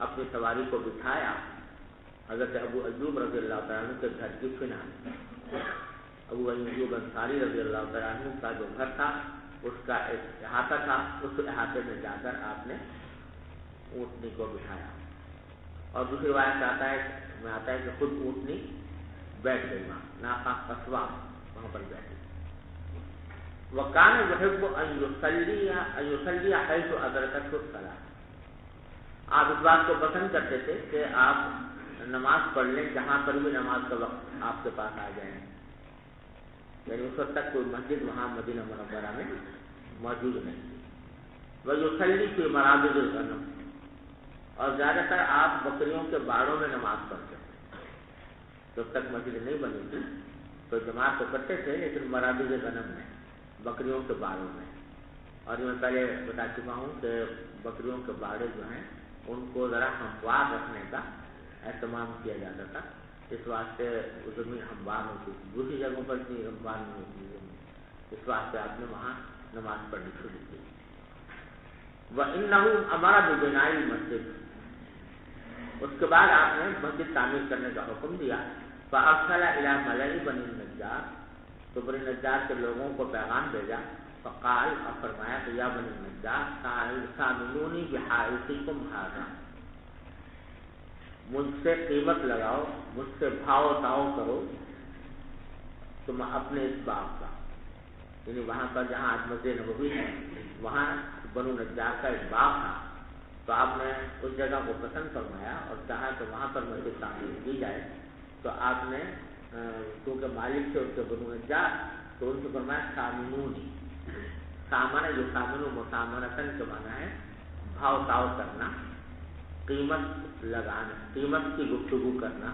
اپنی سواری کو بٹھایا حضرت ابو ایوب رضی اللہ تعالیٰ عنہ کے گھر کی کنارے۔ ابو ایوب انصاری رضی اللہ تعالیٰ عنہ کا جو گھر تھا اس کا ایک احاطہ تھا، اس احاطے میں جا کر آپ نے اونٹنی کو بٹھایا، اور دوسری روایت آتا ہے کہ خود اونٹنی بیٹھ گئی، وہاں ناقہ قصوہ وہاں پر بیٹھی۔ وکان یحب ان یصلی حیث ادرکتہ الصلاۃ، آپ اس بات کو پسند کرتے تھے کہ آپ نماز پڑھ لیں جہاں پر بھی نماز کا وقت آپ کے پاس آ جائیں، یعنی اس وقت تک کوئی مسجد وہاں مدینہ منورہ میں موجود نہیں تھی۔ ویصلی فی مرابض الغنم، اور زیادہ تر آپ بکریوں کے باڑوں میں نماز پڑھتے تھے، جب تک مسجد نہیں بنی تھی تو جماعت تو کرتے تھے لیکن مرابض غنم میں، بکریوں کے باڑوں میں، اور یہ میں پہلے بتا چکا ہوں کہ بکریوں کے باڑے جو ہیں ان کو ذرا ہموار رکھنے کا اہتمام کیا جاتا تھا، اس واسطے زمین ہموار ہوتی تھی، دوسری جگہوں پر اتنی ہموار نہیں ہوتی زمین، اس واسطے آپ نے وہاں نماز پڑھنی شروع کی۔ وَإِنَّهُ أَمَرَ بِبِنَاءِ الْمَسْجِدِ، اس کے بعد آپ نے مسجد تعمیر کرنے کا حکم دیا۔ فَأَرْسَلَ إِلَى مَلَئِ بَنِي النَّجَّارِ، تو بنی نجار کے لوگوں کو پیغام بھیجا، فقال، اور فرمایا کہ یا بنی النجار سامنونی بحائطکم ھذا، مجھ سے قیمت لگاؤ، مجھ سے بھاؤ تاؤ کرو تم اپنے اس باغ کا، یعنی وہاں پر جہاں آج مسجد نبوی ہے وہاں بنو نجار کا ایک باغ تھا، تو آپ نے اس جگہ کو پسند فرمایا اور چاہا کہ وہاں پر مسجد تعمیر کی جائے، تو آپ نے کیونکہ مالک سے اس کے بنو نجار، تو ان سے فرمایا سامنونی، سامنا جو سامن و مسامنتن کے معنی ہے بھاؤ تاؤ کرنا، قیمت لگانا، قیمت کی گفتگو کرنا،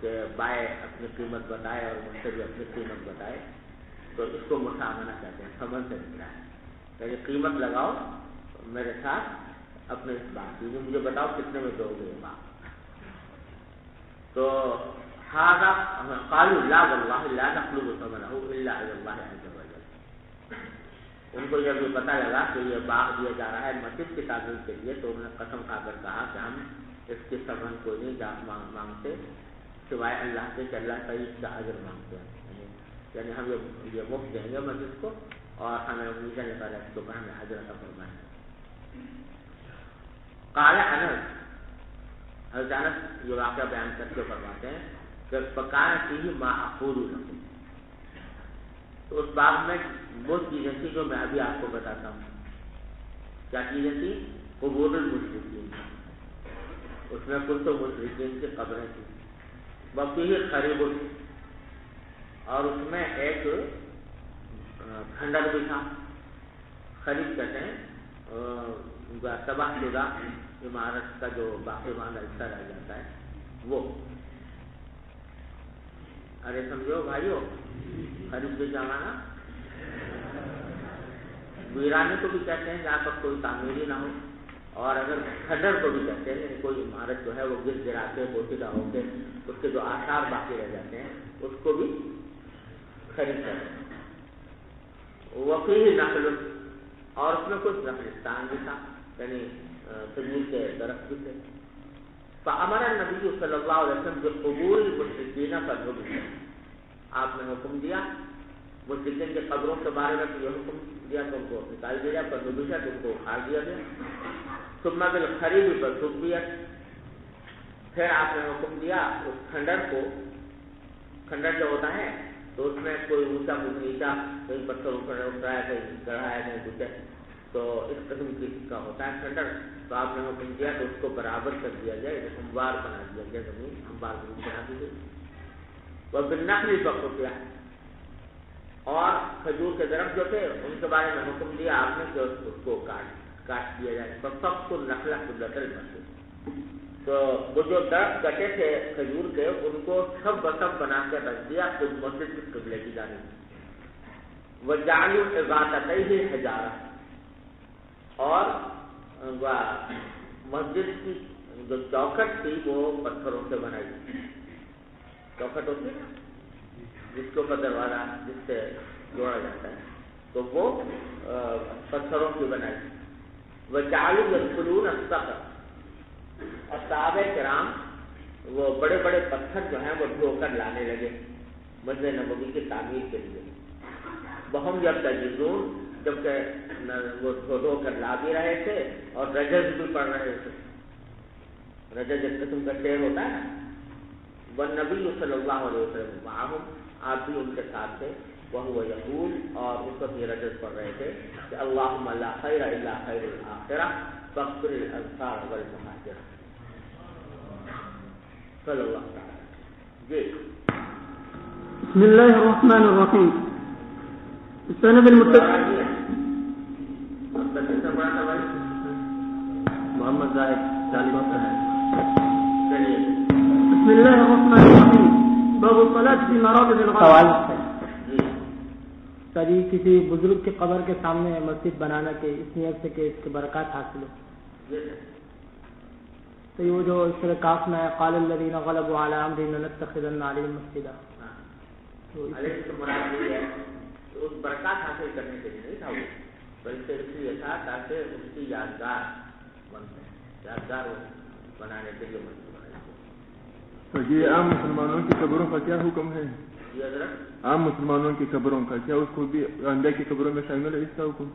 کہ بائے اپنی قیمت بتائے اور مشتری اپنی قیمت بتائے، تو اس کو مسامنہ کہتے ہیں، سمجھ سے نکلا ہے، یعنی قیمت لگاؤ میرے ساتھ اپنے اس بات کی، مجھے بتاؤ کتنے میں دو گے یہ بات۔ تو ھذا قالوا لا والله لا نطلب ثمنه الا الى الله عز وجل، ان کو جب یہ پتہ لگا کہ یہ باغ دیا جا رہا ہے مسجد کی تعمیر کے لیے، تو انہوں نے قسم کھا کر کہا کہ ہم اس کی ثمن کو نہیں مانگتے سوائے اللہ سے، کہ اللہ کا اس کا اجر مانگتے ہیں، یعنی ہم یہ مفت دیں گے مسجد کو اور ہمیں امید ہے اللہ اس کو ہمیں اجر عطا فرمائے۔ قال انس، حضرت انس یہ واقعہ بیان کر کے فرماتے ہیں کہ فکان فیہ ما اقول لکم، تو اس باغ میں وہ چیزیں تھیں جو میں ابھی آپ کو بتاتا ہوں۔ کیا چیزیں تھیں؟ قبور المشرکین، اس میں کل تو مشرکین کی قبریں تھیں، وفیہ خریب، اور اس میں ایک کھنڈر بھی تھا، خریب کہتے ہیں تباہ شدہ عمارت کا جو باقی ماندہ حصہ رہ جاتا ہے وہ، ارے سمجھو بھائیو، خریب بھی جمانا ویرانے کو بھی کہتے ہیں جہاں تک کوئی تعمیر ہی نہ ہو، اور اگر کھڈر کو بھی کہتے ہیں، یعنی کوئی عمارت جو ہے وہ گر گرا کے بوسیدہ ہو کے اس کے جو آثار باقی رہ جاتے ہیں اس کو بھی خرید کرتے ہیں۔ وفیہ نخل، اور اس میں کچھ نخلستان بھی تھا، یعنی کھجور کے درخت بھی تھے. فامر النبی صلی اللہ علیہ وسلم بقبور المشرکین فالحبس، آپ نے حکم دیا مشرکین کے قبروں کے بارے میں یہ حکم دیا تو ان کو نکال دیا، فالحبس ان کو اکھاڑ دیا گیا. ثم بالخریب فالحبس، پھر آپ نے حکم دیا اس کھنڈر کو، کھنڈر جو ہوتا ہے تو اس میں کوئی اونچا کچھ نیچا، کہیں پتھر اٹھ رہا ہے، کہیں چڑھا ہے، کہیں کچھ ہے، تو اس قسم کی کا ہوتا ہے کھنڈر. تو آپ نے حکم دیا کہ اس کو برابر کر دیا جائے، ہموار بنا دیا گیا، زمین ہموار بنا دی گئی. وہ بالنخل فقطع، اور کھجور کے درخت جو تھے ان کے بارے میں حکم دیا آپ نے کہ اس کو کاٹ دیا جائے. فسقط النخل قبلۃ المسجد، تو وہ جو درخت کٹے تھے کھجور کے ان کو سب بسب بنا کے رکھ دیا خود مسجد کے قبلے کی جانب. وجعلوا عبادتیہ حجارہ، اور مسجد کی جو چوکھٹ تھی وہ پتھروں سے بنائی. چوکھٹ ہوتی ہے نا جس کے اوپر دروازہ جس سے جوڑا جاتا ہے، تو وہ پتھروں کی بنائی. وجعلوا يدخلون الصخر، اور صحابہ کرام وہ بڑے بڑے پتھر جو ہیں وہ ڈھو کر لانے لگے مسجد نبوی کی تعمیر کے لیے. بہم یرتجزون، جبکہ وہ ڈھو کر لا بھی رہے تھے اور رجز بھی پڑھ رہے تھے. رجز ایک قسم کا شعر ہوتا ہے نا. والنبی صلی اللہ علیہ وسلم معہم، آپ بھی ان کے ساتھ تھے. وہو یقول، اور اس وقت یہ رجز پڑھ رہے تھے کہ اللہم لا خیر الا خیر الاخرہ فاغفر الانصار والمہاجر صلی اللہ تعالی. جی
بسم اللہ الرحمن الرحیم. السند المتصل محمد زاہد طالبہ ہے.
چلیے
بسم اللہ الرحمن الرحیم. باب الصلاۃ فی مرابض الغنم. کبھی کسی بزرگ کی قبر کے سامنے مسجد بنانا کے اس نیت سے کہ اس کے برکات حاصل ہو. تو یہ جو سورہ کاف میں قال الذین غلبوا علی امرهم لنتخذن علیہم مسجدا، تو
علیہ سے مراد یہ ہے کہ اس برکات حاصل کرنے کے لیے نہیں تھا وہ، بلکہ اس لیے تھا تاکہ اس کی یادگار بن سکے، یادگار بنانے کے لیے مسجد بنائی.
تو یہ عام مسلمانوں کی قبروں کا کیا حکم ہے؟
یہ حضرت
عام مسلمانوں کی قبروں کا کیا اس کو بھی انڈے کی قبروں میں شامل ہے اس کا حکم؟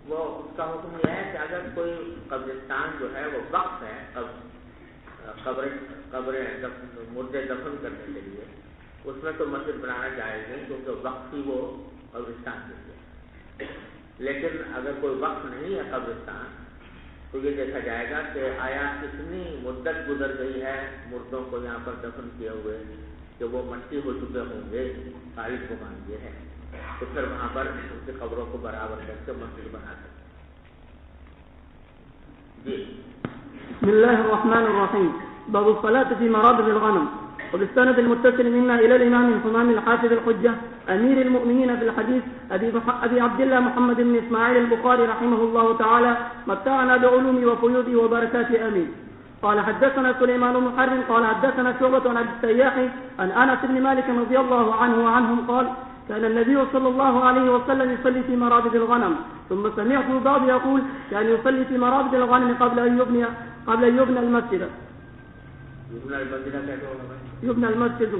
وہ اس کا حکم یہ ہے کہ اگر کوئی قبرستان جو ہے وہ وقف ہے قبریں مردے دفن کرنے کے لیے، اس میں تو مسجد بنانا جائز نہیں کیونکہ وقف ہی وہ قبرستان کے لیے. لیکن اگر کوئی وقف نہیں ہے قبرستان تو یہ دیکھا جائے گا کہ آیا کتنی مدت گزر گئی ہے مردوں کو یہاں پر دفن کیے ہوئے کہ وہ مٹی ہو چکے ہوں گے، تاریخ کو مان یہ ہے، تو پھر وہاں پر ان کی قبروں کو برابر کر کے مسجد بنا سکتے. جی
بسم الله الرحمن الرحيم. باب الصلاة في مرابض الغنم. وبالسند المتصل منا إلى الإمام الحمام الحافظ الحجة أمير المؤمنين في الحديث أبي عبد الله محمد بن إسماعيل البخاري رحمه الله تعالى متعنا بعلوم وفيوض وبركات آمين. قال حدثنا سليمان بن حرب قال حدثنا شعبة عن السياح عن أنس بن مالك رضي الله عنه وعنهم قال كان النبي صلى الله عليه وسلم يصلي في مرابض الغنم، ثم سمعت بعض يقول كان يصلي في مرابض الغنم قبل أن يبنى المسجد. يبنى المسجد.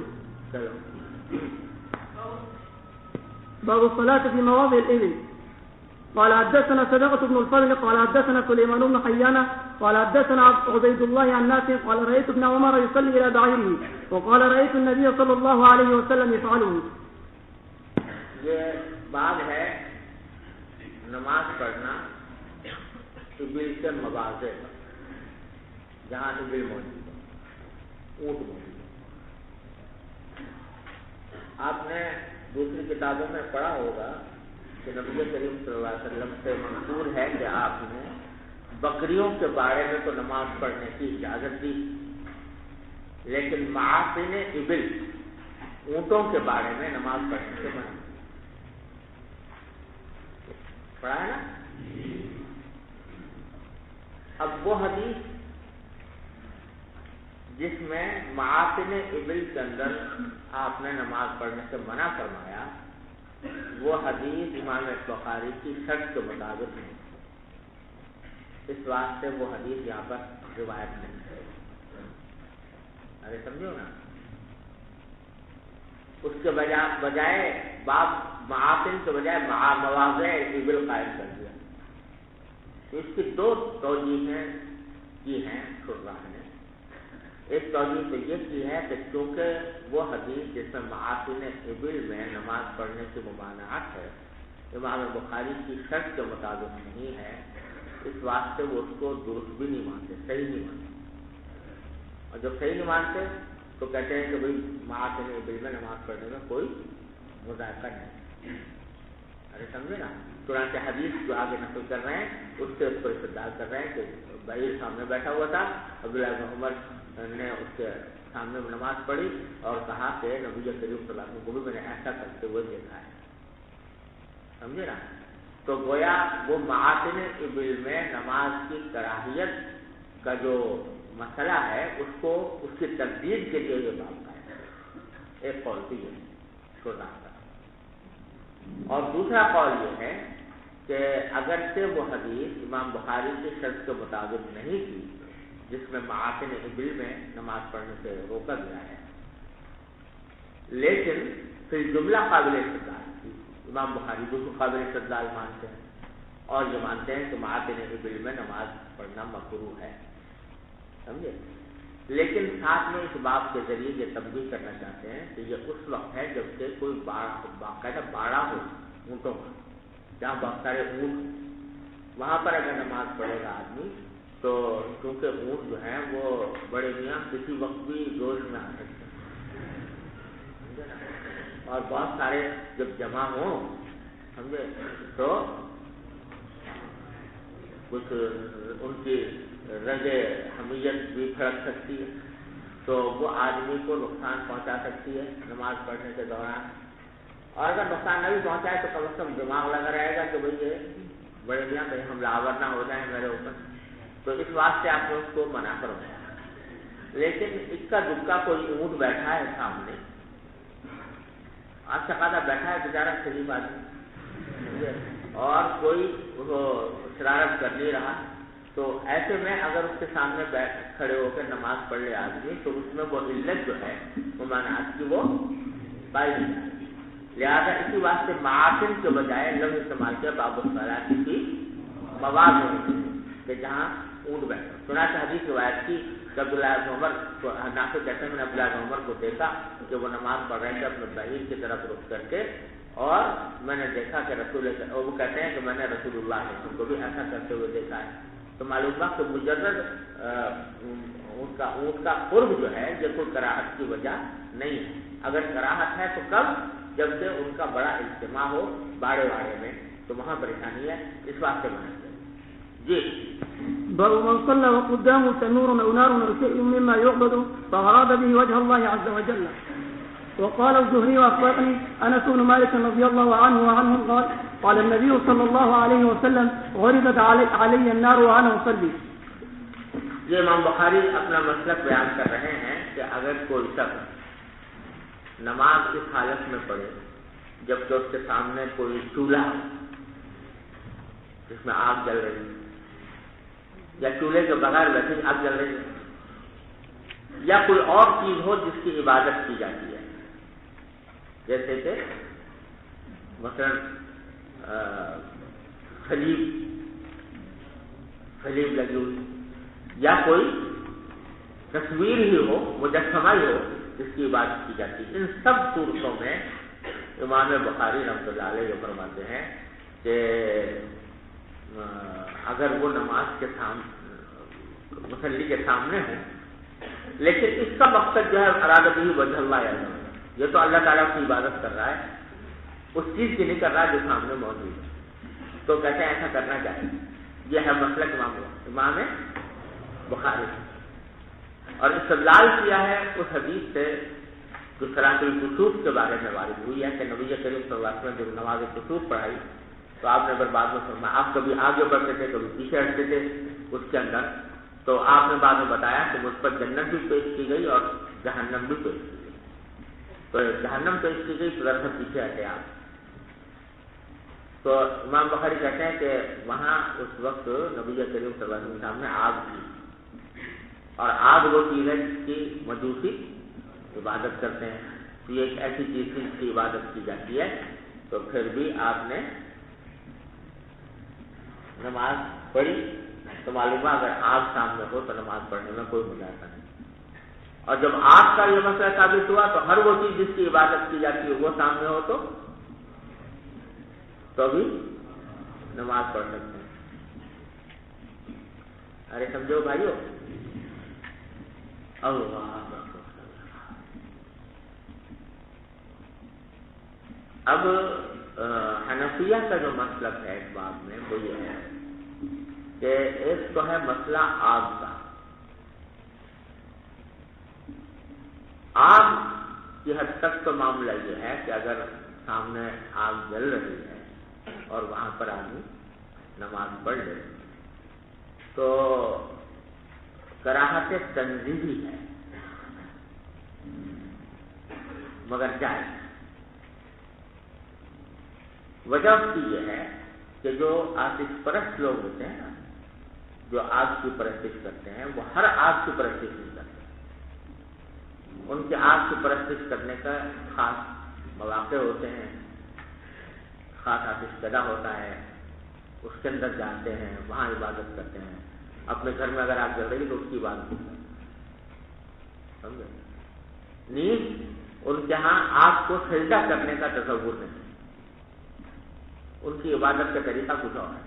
باب الصلاة في مواضع الإبل. قال حدثنا صدقة بن الفضل قال حدثنا سليمان بن حيان قال حدثنا عبيد الله عن نافع قال رأيت ابن عمر يصلي إلى بعيره وقال رأيت النبي صلى الله عليه وسلم يفعله.
یہ باب ہے نماز پڑھنا ابل کے مواضع پر، جہاں ابل موجود ہے، اونٹ موجود ہے. آپ نے دوسری کتابوں میں پڑھا ہوگا کہ نبی کریم صلی اللہ علیہ وسلم سے منقول ہے کہ آپ نے بکریوں کے بارے میں تو نماز پڑھنے کی اجازت دی، لیکن معاصن ابل اونٹوں کے بارے میں نماز پڑھنے سے منع پڑھا ہے نا. اب وہ حدیث جس میں معاصن ابل کے اندر آپ نے نماز پڑھنے سے منع فرمایا، وہ حدیث امام بخاری کی شرط کے مطابق نہیں، اس واسطے وہ حدیث یہاں پر روایت نہیں ہے۔ ارے سمجھو نا، اس کے بجائے باب معاصن کے بجائے مواضع ابل قائم کر دیا۔ تو اس کی دو توجیہیں کی ہیں شراح نے۔ ایک توجیہ تو یہ کی ہے کہ چونکہ وہ حدیث جس میں معاصن ابل میں نماز پڑھنے کی ممانعت ہے امام بخاری کی شرط کے مطابق نہیں ہے، اس واسطے وہ اس کو درست بھی نہیں مانتے، صحیح نہیں مانتے، اور جب صحیح نہیں مانتے تو کہتے ہیں کہ بھئی معاصن ابل میں نماز پڑھنے میں کوئی مذائقہ نہیں۔ ارے سمجھے نا، چنانچہ حدیث جو آگے نقل کر رہے ہیں اس سے اس پر استدلال کر رہے ہیں کہ بعیر سامنے بیٹھا ہوا تھا، عبداللہ بن عمر نے اس کے سامنے نماز پڑھی اور کہا کہ نبی کریم صلی اللہ علیہ وسلم کو بھی میں نے ایسا کرتے ہوئے دیکھا ہے۔ سمجھے نا، تو گویا وہ معاصن ابل میں نماز کی کراہیت کا جو مسئلہ ہے اس کو اس کی تردید کے لیے یہ بات ہے، ایک قول بھی ہے شراح کا۔ اور دوسرا قول یہ ہے کہ اگرچہ وہ حدیث امام بخاری کی شرط کے مطابق نہیں تھی جس میں معاصن ابل میں نماز پڑھنے سے روکا گیا ہے، لیکن پھر جملہ قابل استدلال تھی۔ امام بخاری کو قابل استدلال مانتے ہیں اور یہ مانتے ہیں کہ معاصن ابل میں نماز پڑھنا مکروہ ہے، سمجھے، لیکن ساتھ میں اس باب کے ذریعے یہ تنبیہ کرنا چاہتے ہیں کہ یہ اس وقت ہے جب کہ کوئی باقاعدہ باڑہ ہو اونٹوں کا، جہاں بہت سارے اونٹ، وہاں پر اگر نماز پڑھے گا آدمی تو کیونکہ اونٹ جو ہیں وہ بڑے میاں کسی وقت بھی جوش میں آ سکتے ہیں، اور بہت سارے جب جمع ہوں سمجھے تو کچھ ان کی رنگ حمیت بھی پھڑک سکتی ہے، تو وہ آدمی کو نقصان پہنچا سکتی ہے نماز پڑھنے کے دوران، اور اگر نقصان نہ بھی پہنچائے تو کم از کم دماغ لگا رہے گا کہ بھئی یہ بڑے میاں کہیں حملہ آور نہ ہو جائیں میرے اوپر، تو اس واسطے آپ نے اس کو منع کروایا۔ لیکن اکا دکا کوئی اونٹ بیٹھا ہے سامنے، اچھا خاصا بیٹھا ہے بیچارہ شریف آدمی، اور کوئی شرارت کر نہیں رہا، تو ایسے میں اگر اس کے سامنے کھڑے ہو کے نماز پڑھ لے آدمی تو اس میں وہ علت جو ہے ممانعت کی وہ پائی نہیں جاتی، لہٰذا اسی واسطے معاصن کے بجائے لفظ استعمال کیا باب الصلاۃ کی مواد ہونے کہ جہاں اونٹ بیٹھا۔ چنانچہ حدیث روایت کی کہ عبداللہ بن عمر کو نافع کہتے ہیں میں نے عبداللہ بن عمر کو دیکھا کہ وہ نماز پڑھ رہے تھے اپنے بعیر کی طرف رخ کر کے، اور میں نے دیکھا کہ وہ کہتے ہیں کہ میں نے رسول اللہ علیہ وسلم کو بھی ایسا کرتے ہوئے دیکھا ہے۔ تو معلوم ہوا کہ مجرد اونٹ کا قرب جو ہے یہ کوئی کراہت کی وجہ نہیں ہے، اگر کراہت ہے تو کب؟ جبکہ ان کا بڑا اجتماع ہو باڑے واڑے میں، تو وہاں پریشانی ہے، اس واسطے منع ہے۔ جی
باب من صلى وقدامه تنور او نار او شيء مما يعبد فأراد به وجه الله عز وجل. وقال الزهري واخبرني انس بن مالك رضي الله عنه وعنهم قال قال النبي صلى الله عليه وسلم غربت علي النار وانا اصلي.
یہ امام بخاری اپنا مسلک بیان کر رہے ہیں کہ اگر کوئی شخص نماز اس حالت میں پڑھے جبکہ اس کے سامنے کوئی چولہا ہو جس میں آگ جل رہی ہے، یا چولہے کے بغیر ویسے آگ جل رہی ہے، یا کوئی اور چیز ہو جس کی عبادت کی جاتی ہے، جیسے کہ مثلا خلیب لگی ہوئی، یا کوئی تصویر ہی ہو، مجسمہ ہی ہو جس کی عبادت کی جاتی ہے، ان سب صورتوں میں امام بخاری رحمۃ اللہ علیہ فرماتے ہیں کہ اگر وہ نماز کے سامنے مصلی کے سامنے ہو، لیکن اس کا مقصد جو ہے ارادت ہی وجہ اللہ علیہ، یہ تو اللہ تعالیٰ کی عبادت کر رہا ہے، اس چیز کی نہیں کر رہا جو سامنے موجود ہے، تو کہتے ہیں ایسا کرنا چاہیے۔ یہ ہے مسلک امام بخاری، اور استدلال کیا ہے اس حدیث سے جو صلاۃ الکسوف کے بارے میں وارد ہوئی ہے کہ نبی کریم صلی اللہ علیہ وسلم جب نماز کسوف پڑھائی تو آپ نے بعد میں فرمایا، آپ کبھی آگے بڑھتے تھے کبھی پیچھے ہٹتے تھے اس کے اندر، تو آپ نے بعد میں بتایا کہ مجھ پر جنت بھی پیش کی گئی اور جہنم بھی پیش کی گئی، تو جہنم پیش کی گئی تو دراصل پیچھے ہٹے آپ، تو امام بخاری کہتے ہیں کہ وہاں اس وقت نبی کریم صلی اللہ علیہ وسلم کے سامنے آگ تھی، اور آگ وہ چیز ہے جس کی مجوسی عبادت کرتے ہیں، تو یہ ایک ایسی چیز تھی جس کی عبادت کی جاتی ہے، تو پھر بھی آپ نے نماز پڑھی، تو معلوم ہے اگر آگ سامنے ہو تو نماز پڑھنے میں کوئی مذاکرہ نہیں۔ اور جب آگ کا یہ مسئلہ ثابت ہوا تو ہر وہ چیز جس کی عبادت کی جاتی ہے وہ سامنے ہو تو بھی نماز پڑھ سکتے ہیں۔ ارے سمجھو بھائیو، اللہ اب حنفیہ کا جو مسلک ہے اس بات میں وہ یہ ہے کہ ایک تو ہے مسئلہ آگ کا، آگ کی حد تک تو معاملہ یہ ہے کہ اگر سامنے آگ جل رہی ہے اور وہاں پر آدمی نماز پڑھ لے تو کراہت تنزیہی ہے مگر جائز۔ وجہ اس کی یہ ہے کہ جو آتش پرست لوگ ہوتے ہیں نا، جو آگ کی پرستش کرتے ہیں، وہ ہر آگ کی پرستش نہیں کرتے، ان کے آگ کی پرستش کرنے کا خاص مواقع ہوتے ہیں، خاص آتش پیدا ہوتا ہے، اس کے اندر جاتے ہیں، وہاں عبادت کرتے ہیں۔ اپنے گھر میں اگر آگ جل رہی تو اس کی عبادت کرتے ہیں، سمجھے؟ نیز ان کے ہاں آگ کو سجدہ کرنے کا تصور نہیں، ان کی عبادت کا طریقہ کچھ اور ہے،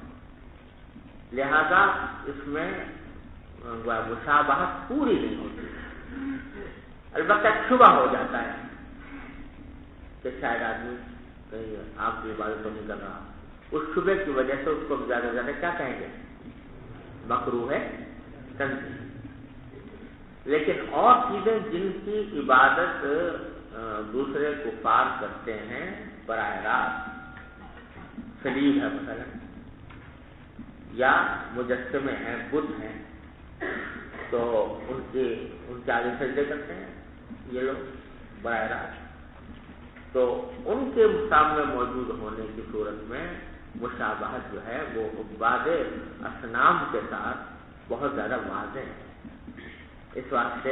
لہذا اس میں مشابہت پوری نہیں ہوتی، البتہ شبہ ہو جاتا ہے کہ شاید آدمی کہیں آپ کی عبادت تو نہیں کر رہا، اس شبے کی وجہ سے اس کو زیادہ سے زیادہ کیا کہیں گے؟ مکروہ ہے تنزیہ۔ لیکن اور چیزیں جن کی عبادت دوسرے کفار کرتے ہیں براہ راست، صلیب ہے مثلا، یا مجسمے ہیں، بت ہیں، تو ان کے آگے سجدے کرتے ہیں یہ لوگ براہ راست، تو ان کے سامنے موجود ہونے کی صورت میں مشابہت جو ہے وہ عباد اصنام کے ساتھ بہت زیادہ واضح ہے۔ اس واسطے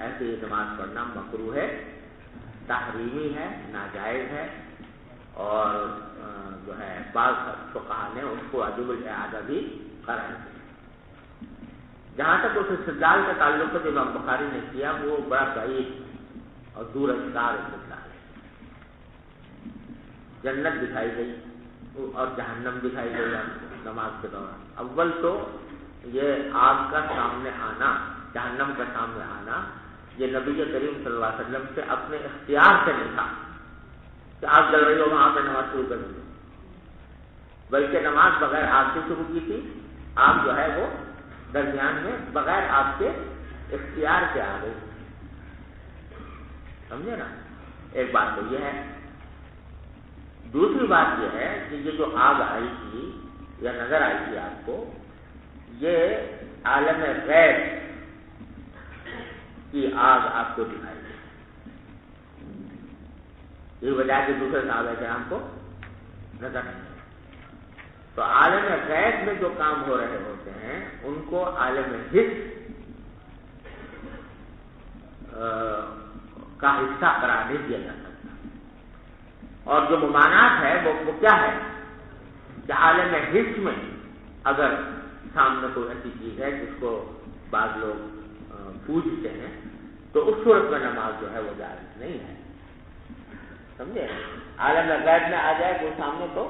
ایسی نماز پڑھنا مکروہ ہے، تحریمی ہے، ناجائز ہے، اور جو ہے بعض فقہا نے اس کو واجب الاعادہ بھی قرار دیا۔ جہاں تک اس استدلال کا تعلق ہے جو امام بخاری نے کیا وہ بڑا بعید اور دور اندار استدلال ہے۔ جنت دکھائی گئی اور جہنم دکھائی گئی نماز کے دوران۔ اول تو یہ آگ کا سامنے آنا، جہنم کا سامنے آنا، یہ نبی کریم صلی اللہ علیہ وسلم سے اپنے اختیار سے نہیں تھا کہ آگ جل رہی ہو وہاں پہ نماز شروع کر دی، بلکہ نماز بغیر آگ سے شروع کی تھی، آگ جو ہے وہ درمیان میں بغیر آپ کے اختیار کے آ گئی، سمجھے نا؟ ایک بات تو یہ ہے۔ دوسری بات یہ ہے کہ یہ جو آگ آئی تھی یا نظر آئی تھی آپ کو، یہ عالم غیب کی آگ آپ کو دکھائی گئی، یہ وجہ کہ دوسرے صحابہ کرام کو نظر نہیں۔ تو عالم غیب میں جو کام ہو رہے ہوتے ہیں ان کو عالم حس کا حصہ قرار نہیں دیا جا سکتا، اور جو ممانعت ہے وہ کیا ہے کہ عالم حس میں اگر سامنے کوئی ایسی چیز ہے جس کو بعض لوگ پوجتے ہیں تو اس صورت میں نماز جو ہے وہ جائز نہیں ہے، سمجھے؟ عالم غیب میں آ جائے وہ سامنے تو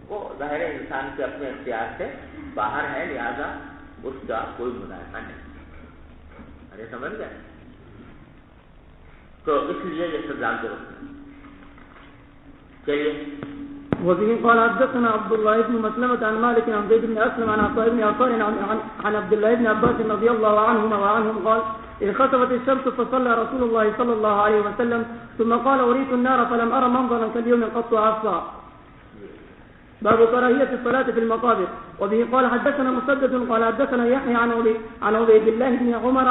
وہ ظاہر انسان کے اپنے اختیار سے باہر ہے، لہذا اس کا کوئی مذائقہ نہیں۔ ارے سمجھ گئے؟ تو اس لیے یہ استدلال درست ہے۔ چلیے
وفيه قال حدثنا عبد الله بن مسلمة عن مالك عن زيد بن أسلم عن عطاء بن يسار عن عبد الله بن عباس رضي الله عنهما وعنهم قال انخسفت الشمس فصلى رسول الله صلى الله عليه وسلم ثم قال أريت النار فلم أرى منظرا كاليوم قط عصى. باب كراهية الصلاة في المقابر. وبه قال حدثنا مسدد قال حدثنا يحيى عن عبيد الله بن عمر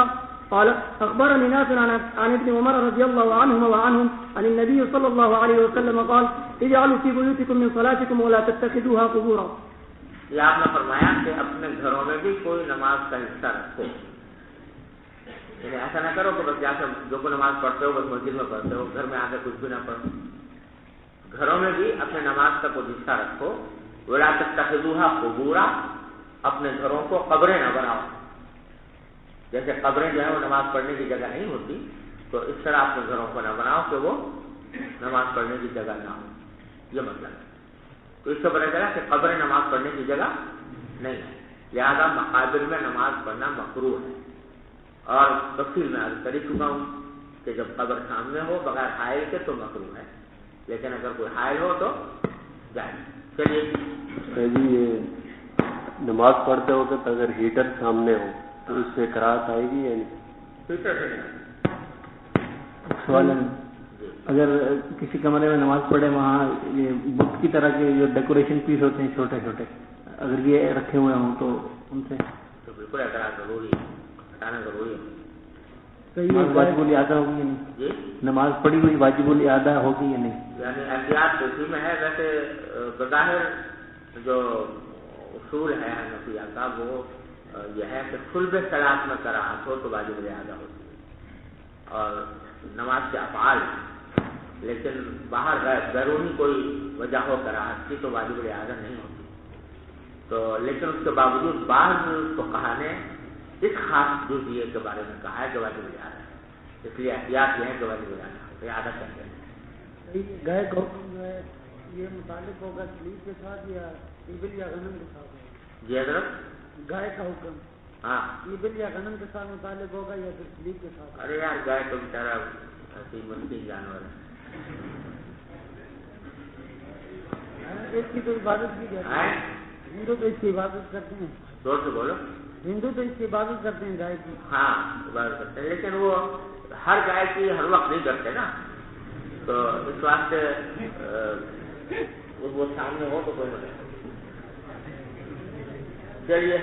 قال أخبرني نافع عن ابن عمر رضي الله عنهما وعنهم عن النبي صلى الله عليه وسلم قال اجعلوا في بيوتكم من صلاتكم ولا تتخذوها قبورا.
یہ آپ نے فرمایا کہ اپنے گھروں میں بھی کوئی نماز کا حصہ رکھو، یعنی ایسا نہ کرو کہ بس جا کے جو کو نماز پڑھتے ہو بس مسجد میں پڑھتے ہو، گھر میں آ کے کچھ بھی نہ پڑھو. گھروں میں بھی اپنے نماز کا کوئی حصہ رکھو. ولا تتخذوها قبورا، اپنے گھروں کو قبریں نہ بناؤ. جیسے قبریں جو ہے وہ نماز پڑھنے کی جگہ نہیں ہوتی، تو اس طرح اپنے گھروں کو نہ بناؤ کہ وہ نماز پڑھنے کی جگہ نہ ہو. یہ مطلب ہے. تو اس سے پتہ چلا کہ قبریں نماز پڑھنے کی جگہ نہیں ہے، لہذا مقابر میں نماز پڑھنا مکروہ ہے. اور تفصیل میں عرض کر چکا ہوں کہ جب قبر سامنے ہو بغیر حائل کے تو مکروہ ہے، لیکن اگر کوئی حائل ہو تو جائز. چلیے
جی، یہ نماز پڑھتے وقت اگر ہیٹر سامنے ہو تو اس سے قرأت آئے گی یا نہیں؟
ہیٹر سے نہیں.
سوال ہے، اگر کسی کمرے میں نماز پڑھے وہاں یہ بت کی طرح کے جو ڈیکوریشن پیس ہوتے ہیں چھوٹے چھوٹے، اگر یہ رکھے ہوئے ہوں تو ان سے
تو بالکل اعتراض ضروری ہے، ہٹانا ضروری ہے.
واجب الادا ہوگی یا نہیں؟
جی،
نماز پڑھی ہوئی واجب الادا ہوگی یا نہیں؟
یعنی احتیاط اسی میں ہے. ویسے بظاہر جو اصول ہے حنفیہ کا وہ یہ ہے کہ صلب صلاۃ میں قرأت ہو تو واجب الادا ہوتی ہے اور نماز کے افعال، لیکن باہر بیرونی کوئی وجہ ہو قرأت کی تو واجب الادا نہیں ہوتی. تو لیکن اس کے باوجود بعض فقہا نے اس خاص جزئیے کے بارے میں کہا ہے کہ واجب الادا ہے، اس لیے احتیاط یہ ہے کہ واجب الادا کرتے ہیں.
گائے کا حکم جو ہے یہ متعلق ہوگا سلیپ کے ساتھ یا ایبل یا غنم کے ساتھ؟
جی حضرت،
گائے کا حکم
ہاں
ایبل یا غنم کے ساتھ متعلق ہوگا یا پھر سلیپ کے ساتھ؟
ارے یار گائے تو بیچارہ ایسی مسکین جانور ہے.
اس کی تو عبادت کی جاتی ہے، ہندو تو اس کی عبادت کرتے ہیں.
زور سے بولو.
ہندو تو اس کی عبادت کرتے ہیں گائے کی.
ہاں عبادت کرتے ہیں، لیکن وہ ہر گائے کی ہر وقت نہیں کرتے نا، تو اس واسطے وہ سامنے ہو تو کوئی مطلب. چلیے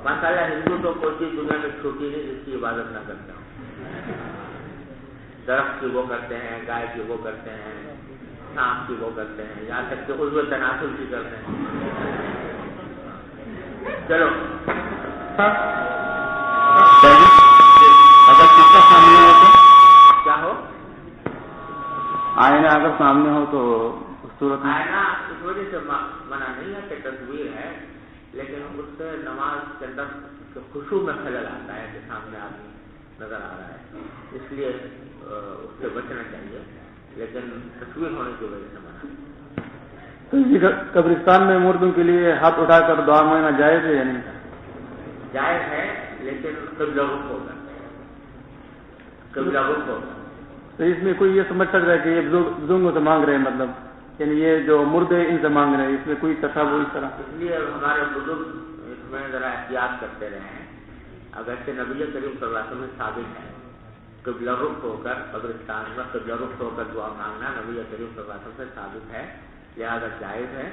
مسئلہ ہندو تو کوئی چیز دنیا میں چھوٹی نہیں جس کی عبادت نہ کرتا ہوں. درخت کی وہ کرتے ہیں، گائے کی وہ کرتے ہیں، سانپ کی وہ کرتے ہیں، یہاں تک کہ عضو تناسل کی کرتے ہیں. چلو
اگر شیشہ سامنے ہو تو
کیا ہو؟
آئینہ اگر سامنے ہو تو صورت میں
آئینہ اس وجہ سے منع نہیں ہے کہ تصویر ہے، لیکن اس سے نماز کے اندر خشوع میں خلل آتا ہے کہ سامنے آدمی نظر آ رہا ہے، اس لیے اس سے بچنا چاہیے، لیکن تصویر ہونے کی وجہ سے منع ہے.
قبرستان میں مردوں کے لیے ہاتھ اٹھا کر دعا مانگنا جائز ہے یا نہیں؟
جائز ہے، لیکن قبلہ رخ ہوگا. قبلہ رخ ہوگا.
تو اس میں کوئی یہ سمجھ سکتا ہے کہ یہ بزرگوں سے مانگ رہے ہیں، مطلب یعنی یہ جو مردے ان سے مانگ رہے ہیں، اس میں کوئی تصور اس طرح؟
اس لیے ہمارے بزرگ اس میں ذرا احتیاط کرتے رہے ہیں. اگرچہ نبی کریم صلی اللہ علیہ وسلم ثابت ہے قبلہ رخ ہو کر قبرستان میں قبلہ رخ ہو کر دعا مانگنا نبی کریم صلی اللہ علیہ وسلم سے ثابت ہے، لہذا جائز ہے.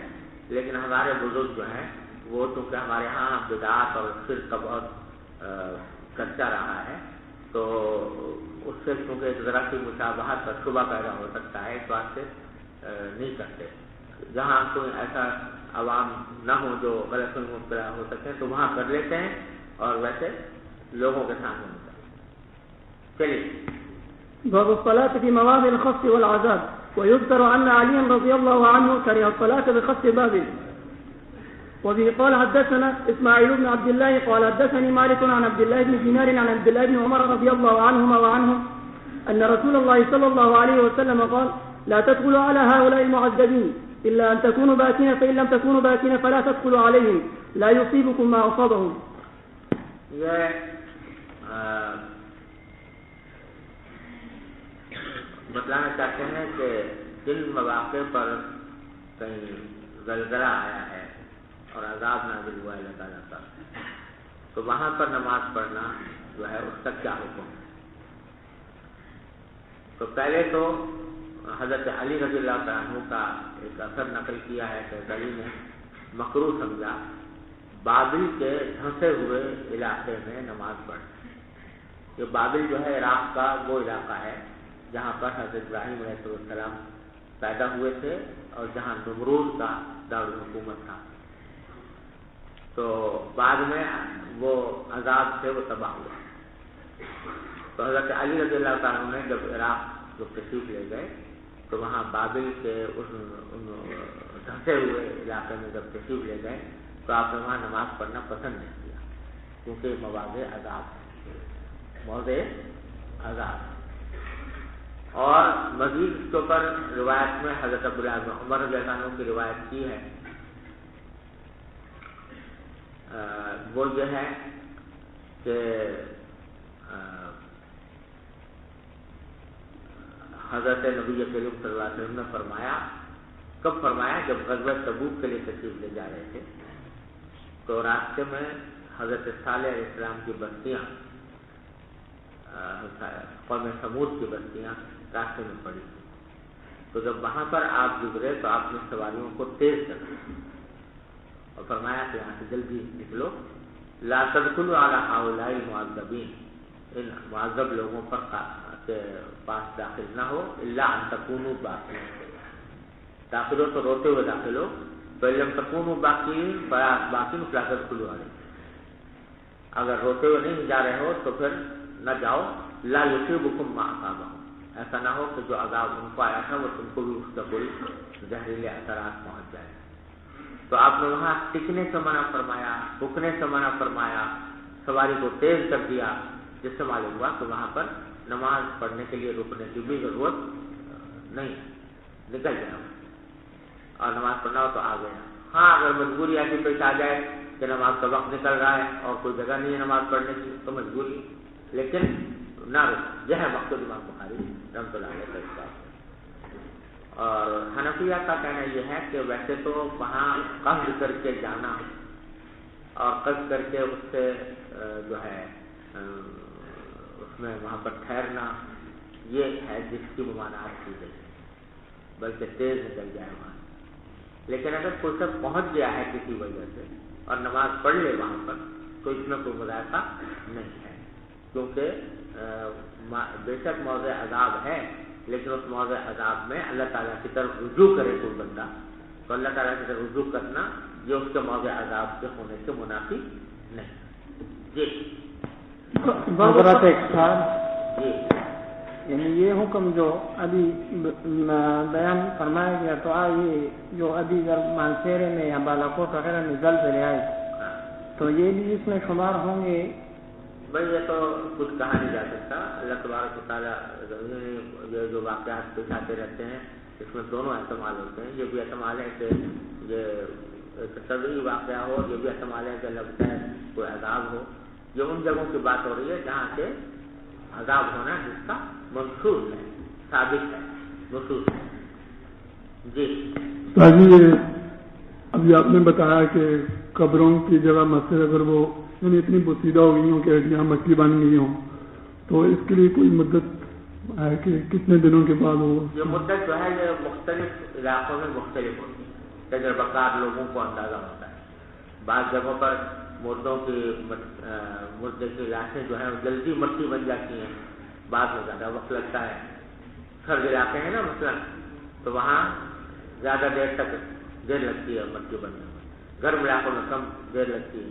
لیکن ہمارے بزرگ جو ہیں وہ چونکہ ہمارے ہاں بدعات اور شرک کا بہت چرچا رہا ہے، تو اس سے چونکہ ایک ذرا سی مشابہت کا شبہ پیدا ہو سکتا ہے، اس واسطے نہیں کرتے. جہاں کوئی ایسا عوام نہ ہو جو غلط میں مبتلا ہو سکے تو وہاں کر لیتے ہیں، اور ویسے لوگوں کے سامنے ہوتا ہے. چلیے
باب الصلاة في مواضع الخص والعذاب. ويذكر أن علي رضي الله عنه كره الصلاة بخص بابل. وبه قال حدثنا إسماعيل بن عبد الله قال حدثني مالك عن عبد الله بن دينار عن عبد الله بن عمر رضي الله عنهما وعنهم أن رسول الله صلى الله عليه وسلم قال لا تدخلوا على هؤلاء المعذبين إلا أن تكونوا باكين، فإن لم تكونوا باكين فلا تدخلوا عليهم لا يصيبكم ما أصابهم.
یہ بتلانا چاہتے ہیں کہ جن مواقع پر کہیں زلزلہ آیا ہے اور عذاب نازل ہوا ہے اللہ تعالیٰ کا، تو وہاں پر نماز پڑھنا جو ہے اس کا کیا حکم ہے. تو پہلے تو حضرت علی رضی اللہ عنہ کا ایک اثر نقل کیا ہے کہ علی نے مکروہ سمجھا بابل کے دھنسے ہوئے علاقے میں نماز پڑھ. یہ بابل جو ہے عراق کا وہ علاقہ ہے جہاں پر حضرت ابراہیم علیہ السلام پیدا ہوئے تھے اور جہاں نمرود کا دارالحکومت تھا. تو بعد میں وہ عذاب سے وہ تباہ ہوا. تو حضرت علی رضی اللہ تعالیٰ نے جب عراق جو تشریف لے گئے تو وہاں بابل کے ان دھنسے ہوئے علاقے میں جب تشریف لے گئے تو آپ نے وہاں نماز پڑھنا پسند نہیں کیا کیونکہ مواضع عذاب ہے، موضع عذاب. اور مزید اس کے اوپر روایت میں حضرت عبداللہ بن عمر رضی اللہ عنہ کی روایت کی ہے. وہ جو ہے کہ حضرت نبی کریم صلی اللہ علیہ وسلم نے فرمایا، کب فرمایا؟ جب غزوہ تبوک کے لیے تشریف لے جا رہے تھے تو راستے میں حضرت صالح علیہ السلام کی بستیاں، قوم سمود کی بستیاں راستے میں پڑی. تو جب وہاں پر آپ گزرے تو آپ نے سواریوں کو تیز کر دیا اور فرمایا کہ یہاں سے جلدی نکلو. لا تدخلوا علی ہؤلاء المعذبین، ان معذب لوگوں پر کے پاس داخل نہ ہو. الا ان تکونوا باقین، داخل ہو تو روتے ہوئے داخل ہو. فَإِن تکونوا باقین فلا تدخلوا علیہ، اگر روتے ہوئے نہیں جا رہے ہو تو پھر نہ جاؤ. لا یصیبکم ما اصابہم، ایسا نہ ہو کہ جو عذاب ان کو آیا تھا وہ تم کو بھی اس کا کوئی زہریلے اثرات پہنچ جائے. تو آپ نے وہاں ٹکنے سے منع فرمایا، رکنے سے منع فرمایا، سواری کو تیز کر دیا، جس سے معلوم ہوا کہ وہاں پر نماز پڑھنے کے لیے رکنے کی بھی ضرورت نہیں، نکل گیا اور نماز پڑھنا ہو تو آ گیا. ہاں اگر مجبوری ایسی پیش آ جائے کہ نماز کا وقت نکل رہا ہے اور کوئی جگہ نہیں ہے نماز پڑھنے کی تو مجبوری، لیکن نہ رک. یہ ہے مقصود امام بخاری رحمۃ اللہ علیہ کا حساب. اور حنفیہ کا کہنا یہ ہے کہ ویسے تو وہاں قصد کر کے جانا اور قصد کر کے اس سے جو ہے اس میں وہاں پر ٹھہرنا یہ ہے جس کی ممانعت کی گئی، بلکہ تیز نکل جائے وہاں. لیکن اگر کوئی سب پہنچ گیا ہے کسی وجہ سے اور نماز پڑھ لے وہاں پر تو اس میں کوئی مذائقہ نہیں ہے، کیونکہ بے شک موضع عذاب ہے لیکن اس موضع عذاب میں اللہ تعالیٰ کی طرف رجوع کرے کوئی بندہ تو اللہ تعالیٰ کی طرف رجوع کرنا یہ اس کے موضع عذاب کے ہونے سے منافی نہیں. جی
جی یعنی یہ حکم جو ابھی بیان فرمایا گیا تو یہ جو ابھی اگر مانسیرے میں یا بالاکوٹ وغیرہ میں زلزلے آئے تو یہ بھی اس میں شمار ہوں گے؟
بھائی یہ تو کچھ کہا نہیں جا سکتا. اللہ تبارک و تعالیٰ یہ جو واقعات پیش آتے رہتے ہیں اس میں دونوں احتمال ہوتے ہیں. یہ بھی احتمال ہے کہ یہ ایک طبعی واقعہ ہو، یہ بھی احتمال ہے کہ لگتا ہے کوئی عذاب ہو. یہ ان جگہوں کی بات ہو رہی ہے جہاں سے عذاب ہونا جس کا منصوص ہے، ثابت ہے، محسوس ہے. جی
ابھی آپ نے بتایا کہ قبروں کی جگہ مسجد اگر وہ یعنی اتنی پوسیدہ ہو گئی ہوں کہ یہاں مٹی بن گئی ہوں تو اس کے لیے کوئی مدت ہے کہ کتنے دنوں کے بعد ہو؟
یہ مدت جو ہے یہ مختلف علاقوں میں مختلف ہوتی ہے. تجربہ کار لوگوں کو اندازہ ہوتا ہے. بعض جگہوں پر مردے کی لاشیں جو ہیں جلدی مٹی بن جاتی ہیں، بعد میں زیادہ وقت لگتا ہے. سرد علاقے ہیں نا مثلا تو وہاں زیادہ دیر تک دیر لگتی ہے مٹی بننے میں، گرم علاقوں میں کم دیر لگتی ہے.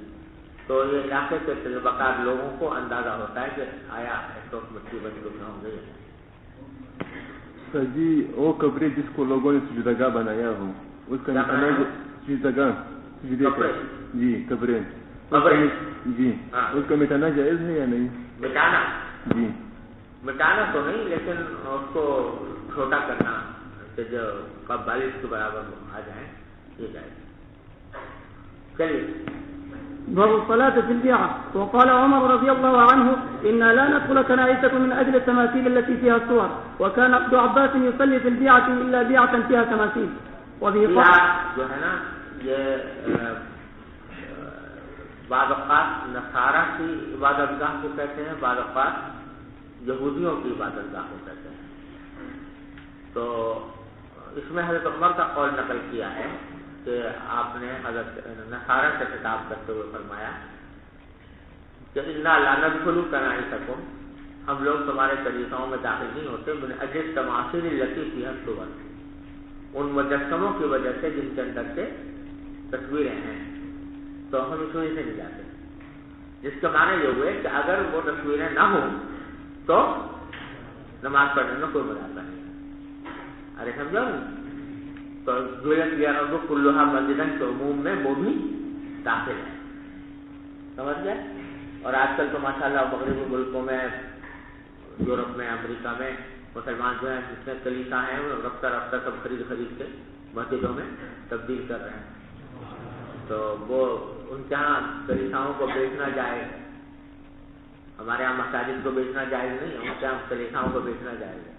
تو یہ علاقے کے تجربہ کار لوگوں کو اندازہ ہوتا ہے کہ آیا اس وقت مٹی بن تو نہ ہو گئی.
جی وہ قبریں جس کو لوگوں نے سجدگاہ بنایا ہو اس کا سجدگاہ جی قبریں جی اس کا مٹانا جائز ہے یا نہیں؟
مٹانا
جی
مٹانا تو نہیں، لیکن اس کو چھوٹا کرنا کہ جو 42 کے برابر آ جائیں یہ جائز. چلیے
باب الصلاة في البيعة. وقال عمر رضي الله عنه إنا لا ندخل كنائسكم من أجل التماثيل التي فيها الصور، وكان ابن عباس يصلي في البيعة إلا بيعة فيها تماثيل. وبه قال
جو ہے نا یہ بعض اوقات نصارہ کی عبادت گاہ کو کہتے ہیں، بعض اوقات یہودیوں کی عبادت گاہ کو کہتے ہیں. تو اس میں حضرت عمر کا قول نقل کیا ہے کہ آپ نے حضرت نصارہ سے خطاب کرتے ہوئے فرمایا کہ انا لا ندخل کنائسکم، ہم لوگ تمہارے کلیساؤں میں داخل نہیں ہوتے من اجل تماثیل التی فیہا الصور، ان مجسموں کی وجہ سے جن کے اندر سے تصویریں ہیں، تو ہم اس وجہ سے نہیں جاتے، جس کے معنی یہ ہوئے کہ اگر وہ تصویریں نہ ہوں تو نماز پڑھنے میں کوئی مذاق نہیں۔ ارے سمجھو، تو کلھا مسجدن کے عموم میں وہ بھی داخل ہے، سمجھ گئے؟ اور آج کل تو ماشاءاللہ مغربی ملکوں میں، یورپ میں، امریکہ میں مسلمان جو ہیں جس میں کلیسا ہیں وہ رفتہ رفتہ سب خرید کے مسجدوں میں تبدیل کر رہے ہیں، تو وہ ان کے یہاں کلیساؤں کو بیچنا جائز، ہمارے یہاں مساجد کو بیچنا جائز نہیں، ان کے یہاں کلیساؤں کو بیچنا جائز ہے۔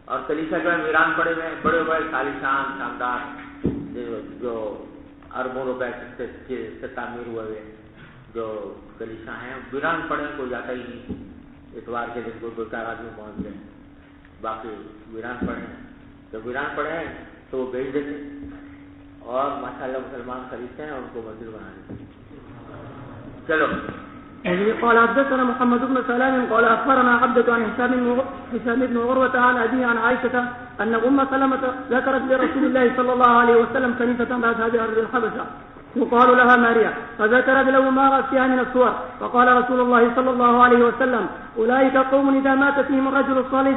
اور کلیسا جو ہے ویران پڑے ہوئے بڑے بڑے عالیشان شاندار جو اربوں روپے سے تعمیر ہوئے جو کلیسا ہیں ویران پڑے، کوئی جاتا ہی نہیں، اتوار کے دن کو دو چار آدمی پہنچ گئے، باقی ویران پڑے ہیں، تو ویران پڑے ہیں تو وہ بیچ دیتے اور ماشاءاللہ مسلمان خریدتے ہیں اور ان کو مسجد بنا دیتے ہیں۔ چلو
قال حدثنا محمد بن سلام قال اخبرنا عبدة عن هشام بن عروة عن أبيه عن عائشة أن أم سلمة ذكرت لرسول الله صلى الله عليه وسلم كنيسة بعد هذه أرض الحبشة يقال لها ماريا، فذكرت له ما رأت فيها من الصور، فقال رسول الله صلى الله عليه وسلم أولئك قوم إذا مات فيهم الرجل الصالح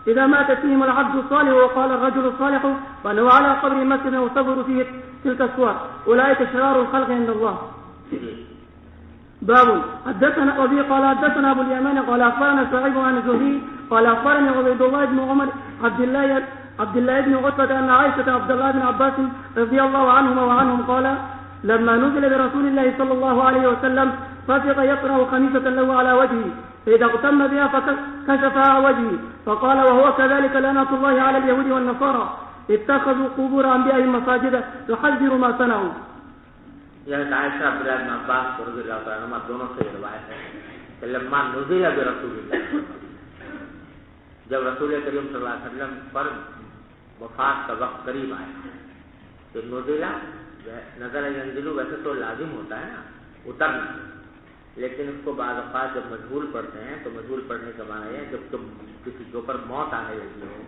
إذا مات فيهم العبد الصالح وقال الرجل الصالح بنوا على قبر مسجد وصبروا فيه تلك الصور أولئك شرار الخلق عند الله. باب حدثنا أبي قال حدثنا أبو اليمان قال أخبرنا سعيد عن الزهري قال أخبرني عبيد الله بن عمر عبد الله بن عتبة أن عائشة عبد الله بن عباس رضي الله عنهما وعنهم قال لما نزل برسول الله صلى الله عليه وسلم فسق يقرأ خميسة له على وجهه، فإذا اغتم بها فكشفها عن وجهه، فقال وهو كذلك لعنة الله على اليهود والنصارى اتخذوا قبور أنبيائهم مساجد يحذر ما صنعوا.
یہ عائشہ عبداللہ بن عباس رضی اللہ تعالیٰ عنہما دونوں سے روایت ہے کہ لما نزل برسول اللہ، جب رسول کریم صلی اللہ علیہ وسلم پر وفات کا وقت قریب آیا، تو نزلہ نظر ینزلو ویسے تو لازم ہوتا ہے نا اترنا، لیکن اس کو بعض اوقات جب مجہول پڑھتے ہیں تو مجہول پڑھنے کا معنی ہے جب تم کسی کے اوپر موت آنے لگی ہو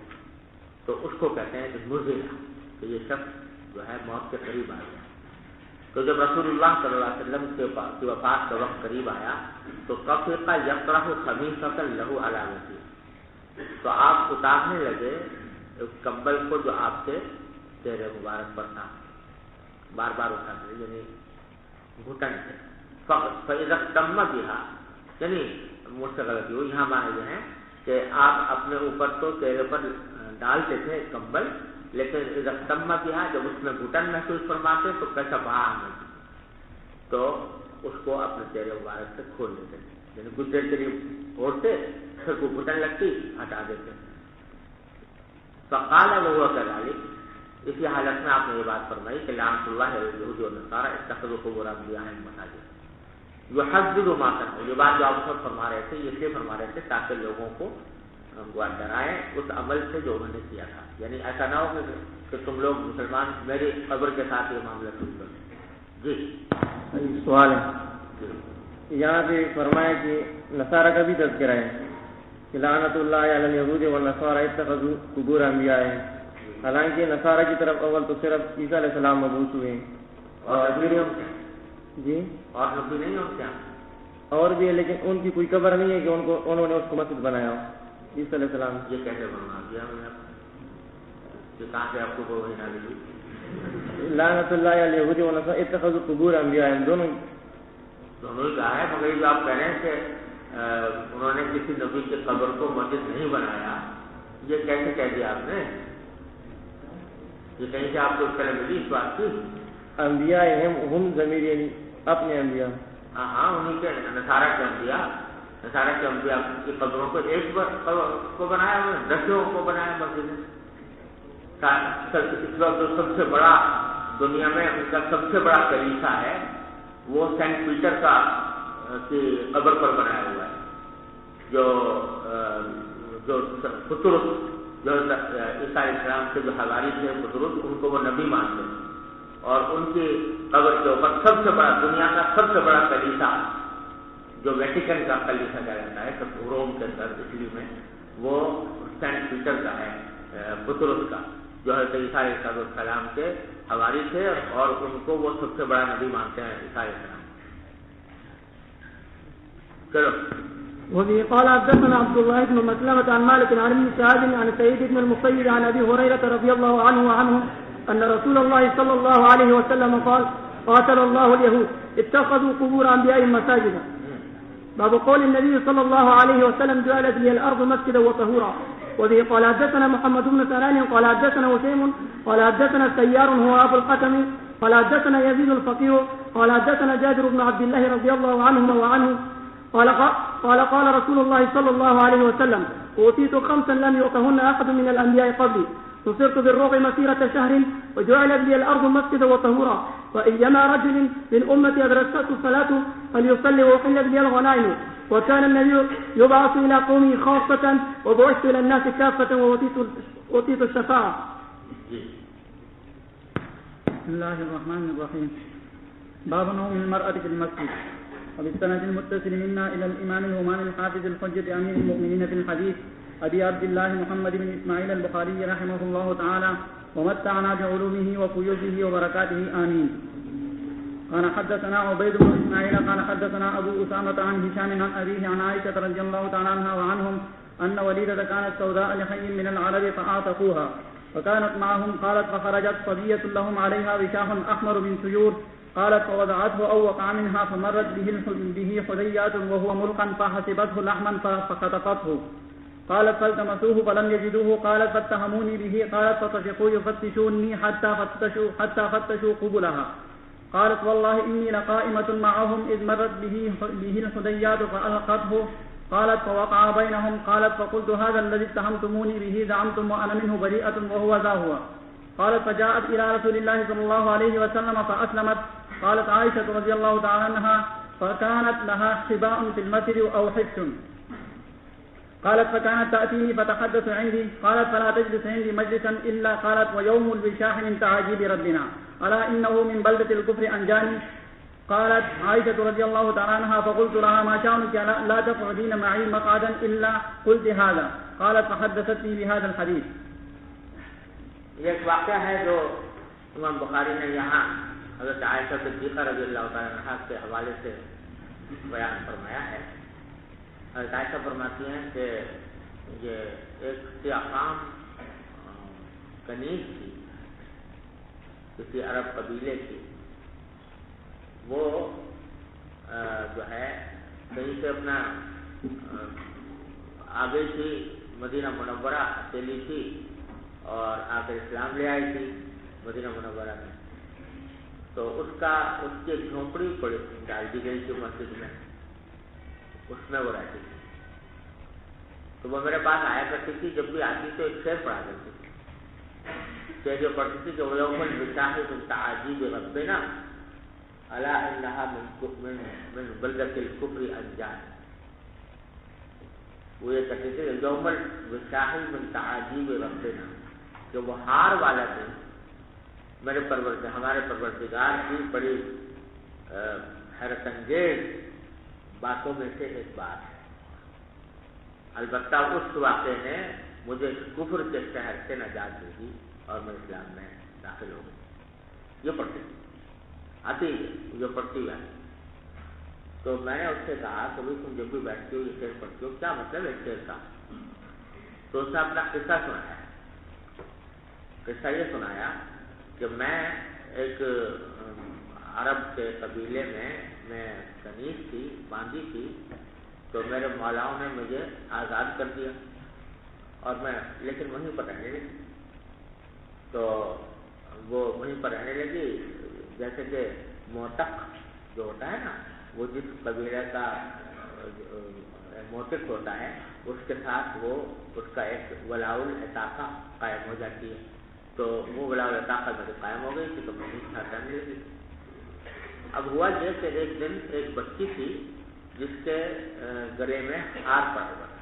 تو اس کو کہتے ہیں کہ نزلہ، کہ یہ شخص جو ہے موت کے قریب آ گیا۔ تو جب رسول اللہ صلی اللہ علیہ وسلم کی وفات کا وقت قریب آیا تو کفیقہ یقرأ خمیصۃ لہ علی وجہہ، تو آپ اتارنے لگے اس کمبل کو جو آپ کے چہرے مبارک پر تھا، بار بار اٹھاتے یعنی گھٹن سے، فإذا اغتم بہا، یعنی مجھ سے غلطی ہوئی، یہاں معنی یہ ہے کہ آپ اپنے اوپر تو چہرے پر ڈالتے تھے کمبل، لیکن اذا اغتم بہا جب اس میں گھٹن محسوس فرماتے تو کشفہا عن وجہہ، تو اس کو اپنے چہرے مبارک سے کھول دیتے تھے، یعنی کچھ دیر کے لیے اوڑھتے پھر کو گھٹن لگتی ہٹا دیتے۔ فقال وهو كذلك، اسی حالت میں آپ نے یہ بات فرمائی کہ لعنۃ اللہ علی اليہود والنصارى اتخذوا قبور انبیائهم مساجد یحذر ما صنعوا، یہ بات جو آپ سب فرما رہے تھے یہ اس فرما رہے تھے تاکہ لوگوں کو ڈرائیں اس عمل سے جو انہوں نے کیا تھا، یعنی ایسا نہ ہو کہ تم لوگ مسلمان میری قبر کے ساتھ یہ معاملہ شروع کر دیں۔ جی
سوال ہے، یہاں پہ فرمایا کہ نصارہ کا بھی تذکرہ ہے کہ لعنت اللہ علی الیہود والنصارى اتخذوا قبور انبیائهم، حالانکہ نصارہ کی طرف اول تو صرف عیسیٰ علیہ السلام مبعوث ہوئے
اور پھر
جی
اور نبی نہیں ہو کیا؟
اور بھی ہے، لیکن ان کی کوئی قبر نہیں ہے کہ انہوں نے اس کو مسجد بنایا ہو عیسیٰ علیہ السلام۔
یہ کیسے بنوا دیا میں کہ کہاں سے آپ کو وہی نہ ملی؟
لعنت اللہ علی الیہود والنصارى اتخذوا قبور انبیائهم، دونوں
ہی کہا ہے، مگر جو آپ کہہ رہے ہیں کہ انہوں نے کسی نبی کی قبر کو مسجد نہیں بنایا، یہ کیسے کہہ دیا آپ نے؟ یہ کہیں سے آپ کو اس طرح ملی اس بات کی؟
انبیاء ہم ضمیر یعنی اپنے انبیاء،
ہاں انہیں کے نصارہ کے انبیاء، نصارہ کے انبیاء کی قبروں کو ایک کو بنایا، انہوں نے دسوں کو بنایا مسجد میں۔ اس وقت جو سب سے بڑا دنیا میں ان کا سب سے بڑا کلیسا ہے وہ سینٹ پیٹر کا کی قبر پر بنایا ہوا ہے، جو پطرس جو عیسیٰ علیہ السلام کے جو حواری تھے بزرگ، ان کو وہ نبی مانتے ہیں، اور ان کی قبر کے اوپر سب سے بڑا، دنیا کا سب سے بڑا کلیسا جو ویٹیکن کا کلیسا کہا جاتا ہے، روم کے اندر اٹلی میں، وہ سینٹ پیٹر کا ہے، بطرس کا، جو حضرت عیسیٰ علیہ السلام کے حواری تھے، اور ان کو وہ سب سے بڑا نبی مانتے ہیں عیسیٰ علیہ السلام. چلو.
وبه قال حدثنا عبد الله بن مسلمة عن مالك عن ابن شهاب عن سعيد بن المسيب عن ابي هريرة رضي الله عنه وعنهم ان رسول الله صلى الله عليه وسلم قال قاتل الله اليهود اتخذوا قبور انبيائهم مساجدا. باب قول النبي صلى الله عليه وسلم جعلت لي الارض مسجدا وطهورا. وبه قال حدثنا محمد بن سنان قال حدثنا وسيم قال حدثنا السيار هو ابو القتم قال حدثنا يزيد الفقيه قال حدثنا جابر بن عبد الله رضي الله عنهما وعنه قال رسول الله صلى الله عليه وسلم أوتيت 5 لم يؤتهن أحد من الأنبياء قبلي نصرت بالرعب مسيرة شهر وجعلت لي الأرض مسجدا وطهورا وأيما رجل من أمتي أدركته الصلاة فليصلي وأحلت لي الغنائم وكان النبي يبعث إلى قومه خاصة وبعثت إلى الناس كافة وأوتيت الشفاعة.
بسم الله الرحمن الرحيم. باب نوم المرأة في المسجد. وبالسند المتصل منا إلى الإمام الهمام الحافظ الحجة أمير المؤمنين في الحديث أبي عبد الله محمد بن إسماعيل البخاري رحمه الله تعالى ومتعنا بعلومه وفيوزه وبركاته آمين. قال حدثنا عبيد بن إسماعيل قال حدثنا أبو أسامة عن هشام عن أبيه عن عائشة رضي الله تعالى عنها وعنهم أن وليدة كانت سوداء لحي من العرب فأعتقوها فكانت معهم. قالت فخرجت صبية لهم عليها وشاح أحمر من سيور. قالت فوضعته أو وقع منها فمرت به حديات وهو ملقا فحسبته لحما فخطفته. قالت فالتمسوه فلم يجدوه. قالت فاتهموني به. قالت فطفقوا يفتشوني حتى فتشوا قبلها. قالت والله إني لقائمة معهم إذ مرت به الحديات فألقته. قالت فوقع بينهم. قالت فقلت هذا الذي اتهمتموني به زعمتم وأنا منه بريئة وهو ذا هو. قالت فجاءت إلى رسول الله صلى الله عليه وسلم فأسلمت. قالت عائشة رضي الله تعالى عنها فكانت لها حباء في المسجد أو حفش. قالت فكانت تأتيني فتحدث عندي. قالت فلا تجلس عندي مجلسا إلا قالت ويوم الوشاح من تعاجيب ربنا ألا إنه من بلدة الكفر أنجاني. قالت عائشة رضي الله تعالى عنها فقلت لها ما شأنك لا تقعدين معي مقعدا إلا قلت هذا. قالت فحدثتني بهذا الحديث.
یہ ایک واقعہ ہے جو امام بخاری نے یہاں حضرت عائشہ صدیقہ رضی اللہ تعالیٰ عنہا کے حوالے سے بیان فرمایا ہے. حضرت عائشہ فرماتی ہیں کہ یہ ایک سیاحام کنیز تھی کسی عرب قبیلے کی، وہ جو ہے کہیں سے اپنا آگے تھی، مدینہ منورہ اکیلی تھی اور آ کر اسلام لے آئی تھی مدینہ منورہ میں. تو اس کی جھونپڑی پڑی ڈال دی گئی تھی مسجد میں، اس میں وہ رہتی تھی. تو وہ میرے پاس آیا کرتی تھی، جب بھی آتی تو ایک شعر پڑھا کرتی تھی. شعر جو پڑھتی تھی کہ وَيَوْمَ الْوِشَاحِ مِنْ تَعَاجِيبِ رَبِّنَا أَلَا إِنَّهَا مِنْ بَلْدَةِ الْكُفْرِ أَنْجَانِ. وہ یہ کہتے تھے یوم الوشاح من تعاجیب ربنا، کہ وہ ہار والا دن ہمارے پروردگار کی بڑی حیرت انگیز باتوں میں سے ایک بات ہے. البتہ اس واقعے نے مجھے کفر کے شہر سے نجات دے دی اور میں اسلام میں داخل ہو گئی. یہ پڑھتی آتی جو پڑھتی ہے. تو میں نے اس سے کہا کہ بھائی تم جب بھی بیٹھتی ہو یہ شعر پڑھتی ہو، کیا مطلب ہے شعر کا؟ تو اس نے اپنا قصہ سنایا. قصہ یہ سنایا کہ میں ایک عرب کے قبیلے میں کنیز تھی، باندھی تھی، تو میرے مولاؤں نے مجھے آزاد کر دیا اور میں لیکن وہیں پر رہنے لگی. تو وہ وہیں پر رہنے لگی، جیسے کہ موتق جو ہوتا ہے نا، وہ جس قبیلے کا موتق ہوتا ہے اس کے ساتھ وہ اس کا ایک ولاء العتاقہ قائم ہو جاتی ہے. تو وہ ولاء العتاقہ میرے قائم ہو گئی تھی تو میں نہیں رہنے لگی. اب ہوا یہ کہ ایک دن ایک بچی تھی جس کے گلے میں ہار پڑا ہوا تھا.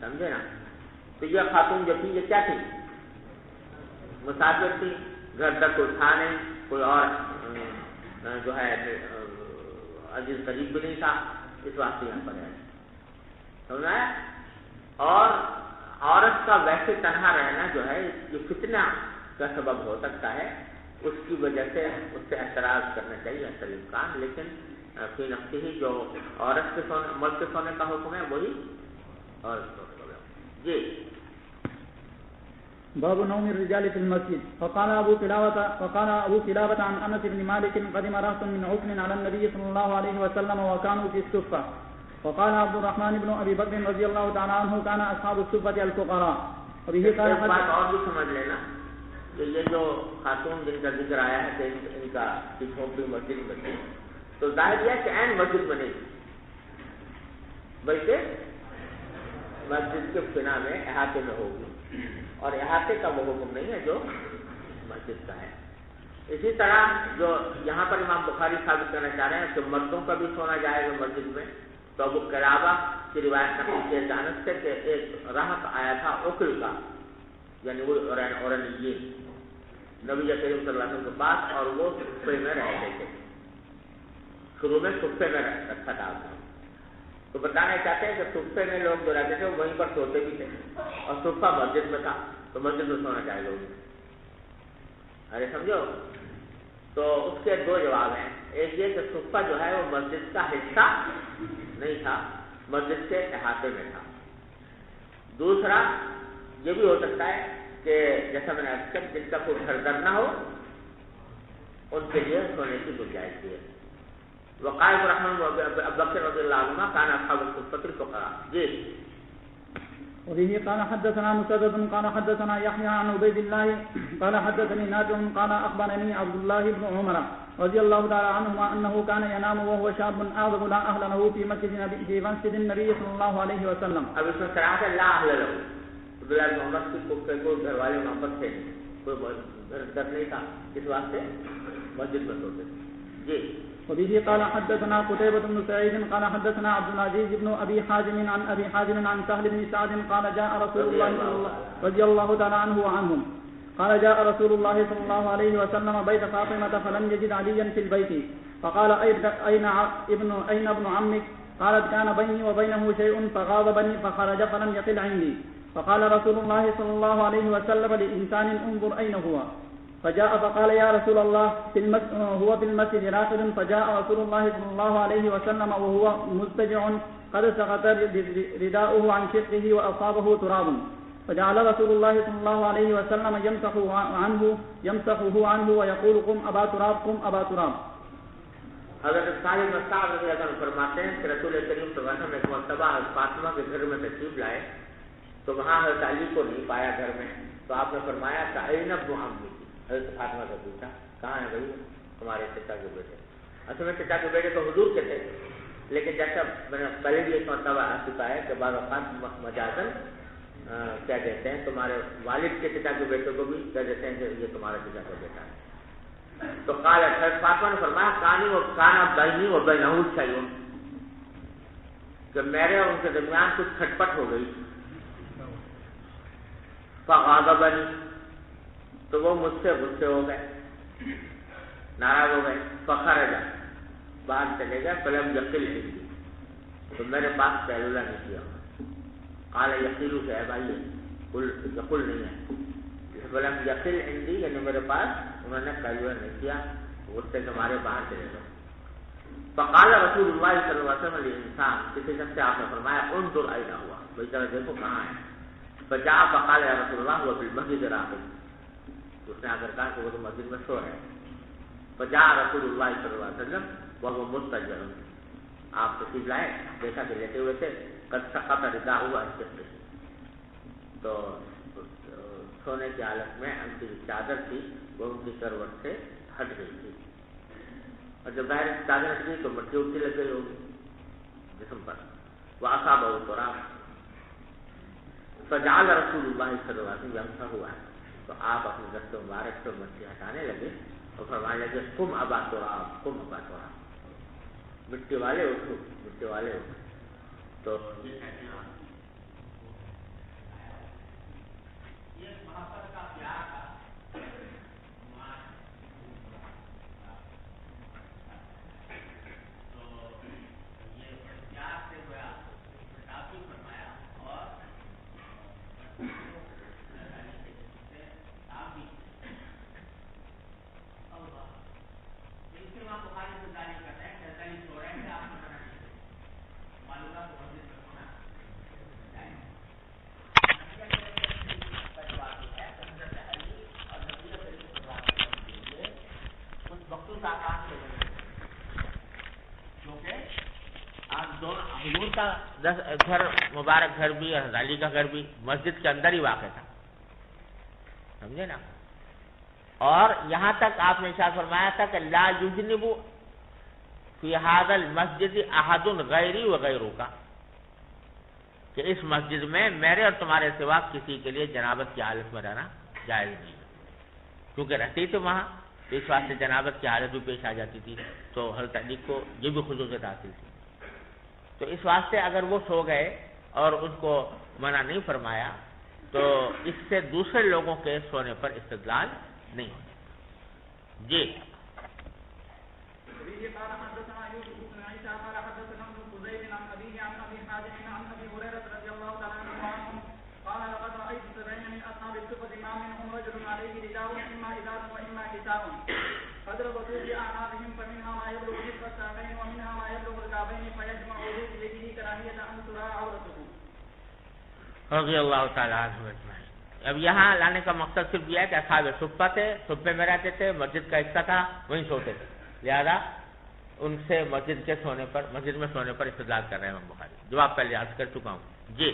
سمجھے نا. تو یہ خاتون جو تھی یہ کیا تھی؟ مسافر تھی, گھر تک کوئی تھا نہیں, کوئی اور جو ہے عزیز قریب بھی نہیں تھا, اس واسطے یہاں پر ہے. سمجھا ہے؟ اور عورت کا ویسے تنہا رہنا جو ہے یہ فتنہ کا سبب ہو سکتا ہے, اس کی وجہ سے اس سے اعتراض کرنا چاہیے اصل امکان. لیکن فی نفسی ہی جو عورت کے سونے, مرد کے سونے کا حکم ہے وہی عورت سونے کا حکم. جی.
باب نوم الرجال في المسجد. وقال أبو كلابة عن أنس بن مالك قدم رهط من عفن على النبي صلى الله عليه وسلم وكانوا في الصفة. وقال عبد الرحمن بن أبي بكر رضي الله تعالى عنه كان أصحاب الصفة الفقراء. وبه قال
ایک بات اور بھی سمجھ لینا کہ یہ جو خاتون جن کا ذکر آیا ہے کہ ان کا چھوٹی مسجد میں تھی, تو ظاہر یہ کہ عین مسجد میں نہیں, بلکہ مسجد کے بنا میں احاطے میں ہوگی, اور احاطے کا وہ حکم نہیں ہے جو مسجد کا ہے. اسی طرح جو یہاں پر امام بخاری ثابت کرنا چاہ رہے ہیں کہ مردوں کا بھی سونا جائے گا مسجد میں, تو ابو قلابہ کی روایت نقل کی جانب سے کہ ایک راہب آیا تھا عقل کا, یعنی وہ اورنیین نبی کریم صلی اللہ علیہ وسلم کے پاس, اور وہ صفے میں رہتے تھے. شروع میں صفے میں رکھا تھا آپ نے, تو بتانا چاہتے ہیں کہ صفے میں لوگ جو رہتے تھے وہیں پر سوتے بھی تھے, اور صفہ مسجد میں تھا, تو مسجد میں سونا چاہے گا. ارے سمجھو, تو اس کے دو جواب ہیں. ایک یہ کہ صفہ جو ہے وہ مسجد کا حصہ نہیں تھا, مسجد کے احاطے میں تھا. دوسرا یہ بھی ہو سکتا ہے کہ جیسا میں نے عرض کیا, جن کا کوئی گھر در نہ ہو ان کے لیے سونے کی گنجائش ہے. وقال الرحمن ابوبکر رضی اللہ عنہ كان اصحاب الصفة الفقراء. جی.
وبه قال حدثنا مسدد قال حدثنا يحيى عن عبيد الله قال حدثني نافع قال اخبرني عبد الله بن عمر رضي الله تعالى عنهما انه كان ينام وهو شاب اعظم لا اهل له في مسجد النبي صلى الله عليه وسلم.
اب اس میں صراحت ہے لا اهل له, عبداللہ بن عمر کی کوئی گھر والے وہاں پر تھے, کوئی گھر در نہیں تھا, اس واسطے مسجد میں سوتے تھے. جی.
وبه قال حدثنا قتيبة بن سعيد قال حدثنا عبد العزيز بن أبي حازم عن أبي حازم عن سهل بن سعد قال جاء رسول الله رضي الله تعالى عنه وعنهم قال جاء رسول الله صلى الله عليه وسلم بيت فاطمة فلم يجد عليا في البيت فقال أين ابن عمك؟ قالت كان بيني وبينه شيء فغاضبني فخرج فلم يقل عندي. فقال رسول الله صلى الله عليه وسلم لإنسان انظر أين هو؟ فجاء فقال يا رسول الله هو في المسجد راقد. فجاء رسول الله صلى الله عليه وسلم وهو مضطجع قد سقط رداؤه عن شقه وأصابه تراب. فجعل رسول الله صلى الله عليه وسلم يمسحه عنه ويقول قم أبا تراب قم أبا تراب.
حضرت صالح بن سعد رضی اللہ عنہ فرماتے ہیں کہ رسول کریم صلی اللہ علیہ وسلم ایک مرتبہ فاطمہ کے گھر میں تشریف لائے, تو وہاں حضرت علی کو نہیں پایا گھر میں, تو آپ نے فرمایا کہ أين ابن عمك؟ حضرت فاطمہ سے پوچھا کہاں ہے بھائی ہمارے چچا کے بیٹے؟ اصل میں چچا کے بیٹے تو حضور کے تھے, لیکن جیسا میں نے پہلے بھی ایک مرتبہ آ چکا ہے کہ بعض اوقات مجازن کہہ دیتے ہیں تمہارے والد کے چچا کے بیٹے کو بھی کہہ دیتے ہیں کہ یہ تمہارا چچا کا بیٹا ہے. تو حضرت فاطمہ نے فرمایا کانا بینی و بینہ شیء, کہ میرے اور ان کے درمیان کچھ کھٹپٹ ہو گئی. فغاضبنی, تو وہ مجھ سے غصے ہو گئے, ناراض ہو گئے. فخرج, باہر چلے گئے. فلم یقل عندی, تو میرے پاس قیلولہ نہیں کیا. قال یقیلو سے ہے بھائی, یقل نہیں ہے. فلم یقل عندی یعنی میرے پاس انہوں نے قیلولہ نہیں کیا, غصے سے ہمارے باہر چلے گئے. فقال رسول اللہ صلی اللہ علیہ وسلم انسان, کسی شخص سے آپ نے فرمایا انظر أين هو, بھائی ذرا دیکھو کہاں ہے. فجاء فقال یا رسول اللہ هو في المسجد راقد, اس نے آ کر کہا کہ وہ تو مسجد میں سو ہے. فجاء رسول اللہ صلی اللہ علیہ وسلم وهو مضطجع, آپ تشریف لائے, دیکھا کہ لیٹے ہوئے تھے. قد سقط رداؤه عن شقه, تو سونے کی حالت میں ان کی چادر تھی وہ ان کی کروٹ سے ہٹ گئی تھی, اور جب باہر چادر ہٹ گئی تو مٹی اٹھتی لگ گئی ہوگی جسم پر. وأصابه تراب فجعل رسول اللہ صلی اللہ علیہ وسلم یمسح ہوا ہے, تو آپ اپنے دست مبارک سے مٹی ہٹانے لگے اور فرمانے لگے قم ابا تراب قم ابا تراب, مٹی والے اٹھو مٹی والے اٹھو. تو حضور کا گھر مبارک گھر بھی اور حضرت علی کا گھر بھی مسجد کے اندر ہی واقع تھا، سمجھے نا. اور یہاں تک آپ نے ارشاد فرمایا تھا کہ لا یجنب فی ھذا المسجد احد غیری و غیرک، کہ اس مسجد میں میرے اور تمہارے سوا کسی کے لیے جنابت کی حالت میں رہنا جائز نہیں، کیونکہ رہتے تھے وہاں تو اس واسطے جنابت کی حالت بھی پیش آ جاتی تھی، تو حضرت علی کو یہ بھی خصوصیت حاصل تھی. تو اس واسطے اگر وہ سو گئے اور ان کو منع نہیں فرمایا تو اس سے دوسرے لوگوں کے سونے پر استدلال نہیں ہوتا. جی رضی اللہ تعالیٰ عنہ اجمعین. اب یہاں لانے کا مقصد صرف یہ ہے کہ اصحاب صفہ تھے، صفے میں رہتے تھے، مسجد کا حصہ تھا، وہیں سوتے تھے، لہذا ان سے مسجد میں سونے پر استدلال کر رہے ہیں امام بخاری. جواب پہلے عرض کر چکا ہوں. جی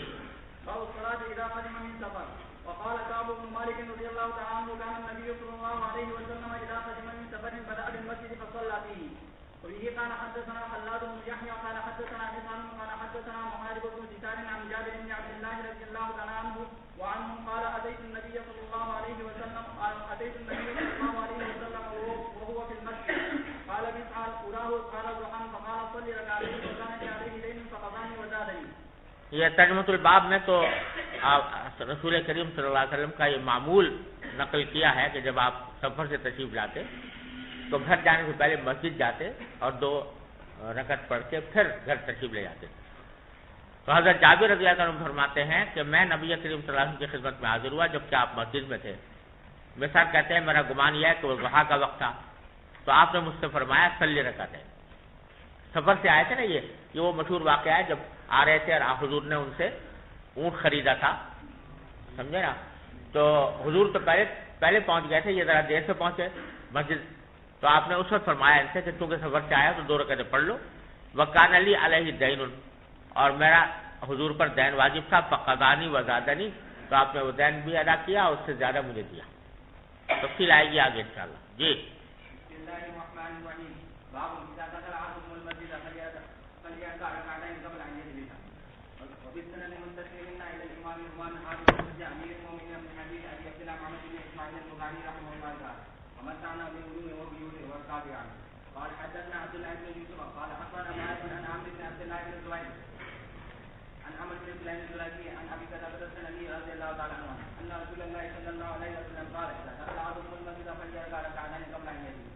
وقال كعب بن مالك رضي الله تعالى عنه كان النبي صلى الله عليه وسلم اذا قدم من سفر بدا بالمسجد فصلى فيه. وبه قال حدثنا خلاد بن يحيى قال حدثنا حسان قال حدثنا محارب بن سكان عن جابر بن عبد الله رضي الله تعالى عنه وعنه قال اتيت النبي صلى الله عليه وسلم وهو في المسجد قال مسعر اراه قال ابراهيم فقال صلي ركعتين وكان عليه ليل فقضاني وزادني.
یہ ترجمۃ الباب میں تو رسول کریم صلی اللہ علیہ وسلم کا یہ معمول نقل کیا ہے کہ جب آپ سفر سے تشریف لاتے تو گھر جانے سے پہلے مسجد جاتے اور 2 رکعت پڑھ کے پھر گھر تشریف لے جاتے. تو حضرت جابر رضی اللہ عنہ فرماتے ہیں کہ میں نبی کریم صلی اللہ علیہ وسلم کی خدمت میں حاضر ہوا جبکہ آپ مسجد میں تھے. مثال کہتے ہیں میرا گمان یہ ہے کہ وہ ضحیٰ کا وقت تھا، تو آپ نے مجھ سے فرمایا صلی رکعتین. سفر سے آئے تھے نا، یہ وہ مشہور واقعہ ہے جب آ رہے تھے اور آپ حضور نے ان سے اونٹ خریدا تھا، سمجھے نا. تو حضور تو پہلے پہنچ گئے تھے، یہ ذرا دیر سے پہنچے مسجد. تو آپ نے اس وقت فرمایا ان سے کہ چونکہ سفر سے آیا تو 2 رکعتیں پڑھ لو. وکان علی علیہ دین، اور میرا حضور پر دین واجب تھا، فقضانی وزادنی، تو آپ نے وہ دین بھی ادا کیا اور اس سے زیادہ مجھے دیا. تفصیل آئے گی آگے انشاءاللہ. جی
قال حدثنا عبد الله بن يوسف قال اخبرنا مالك عن عمرو بن عبد الله بن الزبير عن عمرو بن سليمان الزرقي عن ابي قتاده السلمي رضي الله تعالى عنه ان رسول الله صلى الله عليه وسلم قال اذا دخل احدكم المسجد فليركع ركعتين قبل ان يجلس.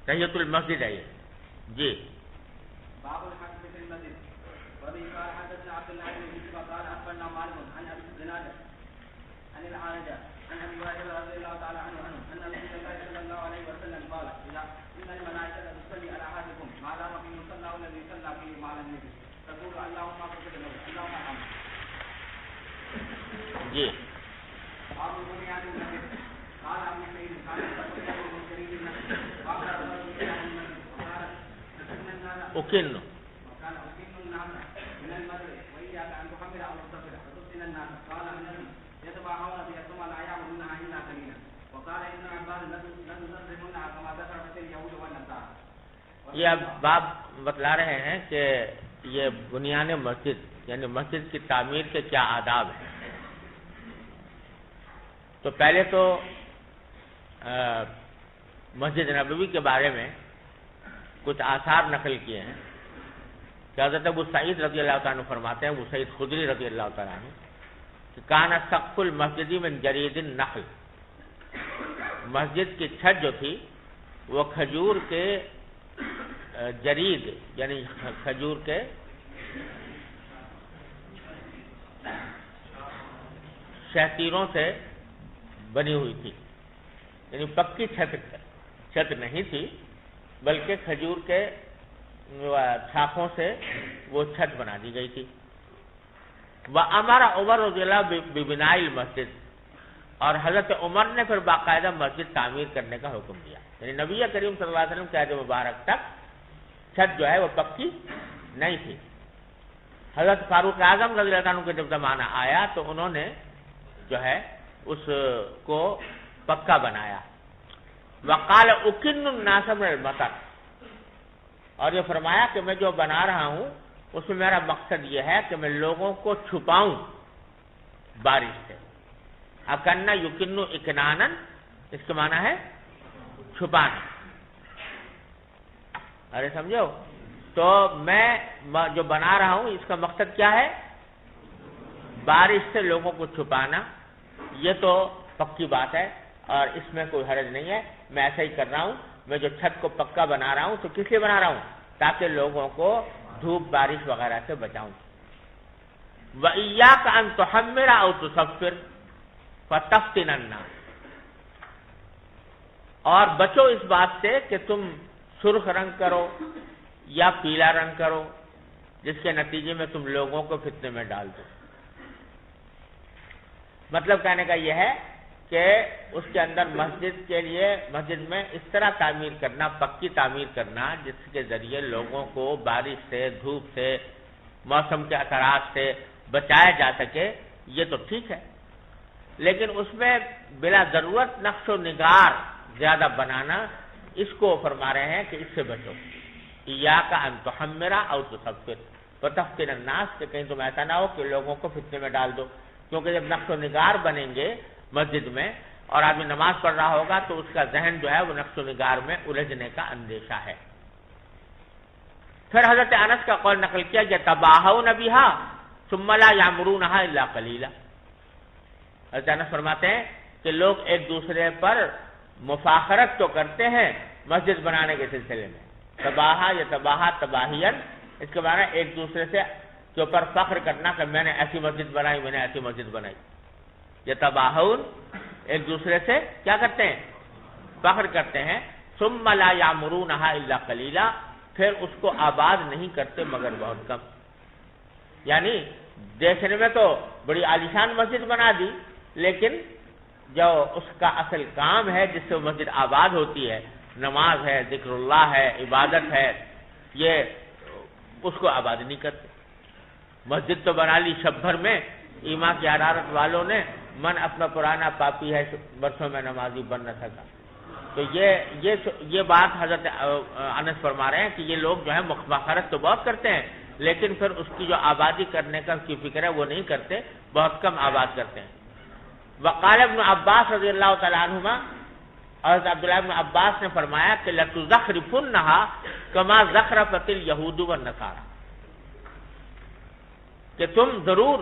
تحیۃ المسجد ہے یہ. جی
باب الحج في المسجد. وبه قال حدثنا عبد الله بن يوسف قال اخبرنا مالك عن ابي الزناد عن العارجه عن ابي هريره رضي الله تعالى عنه ان رسول الله صلى الله عليه وسلم قال اذا ان الملائكه تصلي على احدكم ما دام في مصلاه الذي صلى فيه مع النبي تقول اللهم اغفر له اللهم ارحمه.
جی
باب بنيان المسجد. قال ابو سعيد قال تقول من شريك النفس وقال رسول الله وقال تكن الناس
اكن
وكان اكن الناس من المدر واياك ان تحمل او تصبر فتفتن الناس. قال النبي يتبعون بيتم لا يعبدونها الا قليلا. وقال ابن عباس لنصرفنها كما ذكرت اليهود والنصارى.
یہ اب باب بتلا رہے ہیں کہ یہ بنیان مسجد یعنی مسجد کی تعمیر کے کیا آداب ہیں. تو پہلے تو مسجد نبوی کے بارے میں کچھ آثار نقل کیے ہیں کہ حضرت ابو سعید رضی اللہ تعالیٰ عنہ فرماتے ہیں، ابو سعید خدری رضی اللہ تعالیٰ عنہ کہ کانا سقف المسجد من جرید النخل، مسجد کی چھت جو تھی وہ کھجور کے جرید یعنی کھجور کے شہتیروں سے بنی ہوئی تھی، یعنی پکی چھت نہیں تھی بلکہ کھجور کے شاخوں سے وہ چھت بنا دی گئی تھی۔ وَأَمَرَ عمر رضی اللہ بِبِنَاءِ الْمَسْجِدِ، اور حضرت عمر نے پھر باقاعدہ مسجد تعمیر کرنے کا حکم دیا، یعنی نبی کریم صلی اللہ علیہ وسلم کے عہد مبارک تک چھت جو ہے وہ پکی نہیں تھی۔ حضرت فاروق اعظم رضی اللہ عنہ کے جب زمانہ آیا تو انہوں نے جو ہے اس کو پکا بنایا۔ وقال اکن الناس من المطر، اور یہ فرمایا کہ میں جو بنا رہا ہوں اس میں میرا مقصد یہ ہے کہ میں لوگوں کو چھپاؤں بارش سے۔ اکنّا یکنّ اکنانا، اس کا معنی ہے چھپانا، ارے سمجھو؟ تو میں جو بنا رہا ہوں اس کا مقصد کیا ہے؟ بارش سے لوگوں کو چھپانا۔ یہ تو پکی بات ہے اور اس میں کوئی حرج نہیں ہے، میں ایسا ہی کر رہا ہوں۔ میں جو چھت کو پکا بنا رہا ہوں تو کس لیے بنا رہا ہوں؟ تاکہ لوگوں کو دھوپ بارش وغیرہ سے بچاؤں۔ وَإِيَّاكَ أَن تُحَمِّرَ أَوْ تُصَفِّرَ فَتَفْتِنَ النَّاسَ، اور بچو اس بات سے کہ تم سرخ رنگ کرو یا پیلا رنگ کرو جس کے نتیجے میں تم لوگوں کو فتنے میں ڈال دو۔ مطلب کہنے کا یہ ہے کہ اس کے اندر مسجد کے لیے مسجد میں اس طرح تعمیر کرنا، پکی تعمیر کرنا جس کے ذریعے لوگوں کو بارش سے، دھوپ سے، موسم کے اثرات سے بچایا جا سکے، یہ تو ٹھیک ہے، لیکن اس میں بلا ضرورت نقش و نگار زیادہ بنانا، اس کو فرما رہے ہیں کہ اس سے بچو۔ ایاک ان تحمر او تصفر فتفتن الناس، کہ کہیں تم ایسا نہ ہو کہ لوگوں کو فتنے میں ڈال دو، کیونکہ جب نقش و نگار بنیں گے مسجد میں اور آدمی نماز پڑھ رہا ہوگا تو اس کا ذہن جو ہے وہ نقش و نگار میں الجھنے کا اندیشہ ہے۔ پھر حضرت انس کا قول نقل کیا کہ تباہون بہا ثم لا یامرونہا الا قلیلا، حضرت انس فرماتے ہیں کہ لوگ ایک دوسرے پر مفاخرت تو کرتے ہیں مسجد بنانے کے سلسلے میں، تباہا یا تباہا تباہین، اس کے بارے ایک دوسرے سے کے اوپر فخر کرنا کہ میں نے ایسی مسجد بنائی، میں نے ایسی مسجد بنائی۔ یہ تباہون، ایک دوسرے سے کیا کرتے ہیں؟ فخر کرتے ہیں۔ ثم لا یامرونہا الا قلیلا، پھر اس کو آباد نہیں کرتے مگر بہت کم، یعنی دیکھنے میں تو بڑی عالیشان مسجد بنا دی، لیکن جو اس کا اصل کام ہے جس سے مسجد آباد ہوتی ہے، نماز ہے، ذکر اللہ ہے، عبادت ہے، یہ اس کو آباد نہیں کرتے۔ مسجد تو بنا لی شب بھر میں، ایمان کی حرارت والوں نے، من اپنا پرانا پاپی ہے برسوں میں نمازی بن نہ سکا۔ تو یہ بات حضرت انس فرما رہے ہیں کہ یہ لوگ جو ہے مفاخرت تو بہت کرتے ہیں، لیکن پھر اس کی جو آبادی کرنے کا کی فکر ہے وہ نہیں کرتے، بہت کم آباد کرتے ہیں۔ وقال ابن عباس رضی اللہ تعالیٰ عنہما، حضرت عبداللہ ابن عباس نے فرمایا کہ لَتُزَخْرِفُنَّهَا كَمَا زَخْرَفَتِ الْيَهُودُ وَالنَّصَارَى، کہ تم ضرور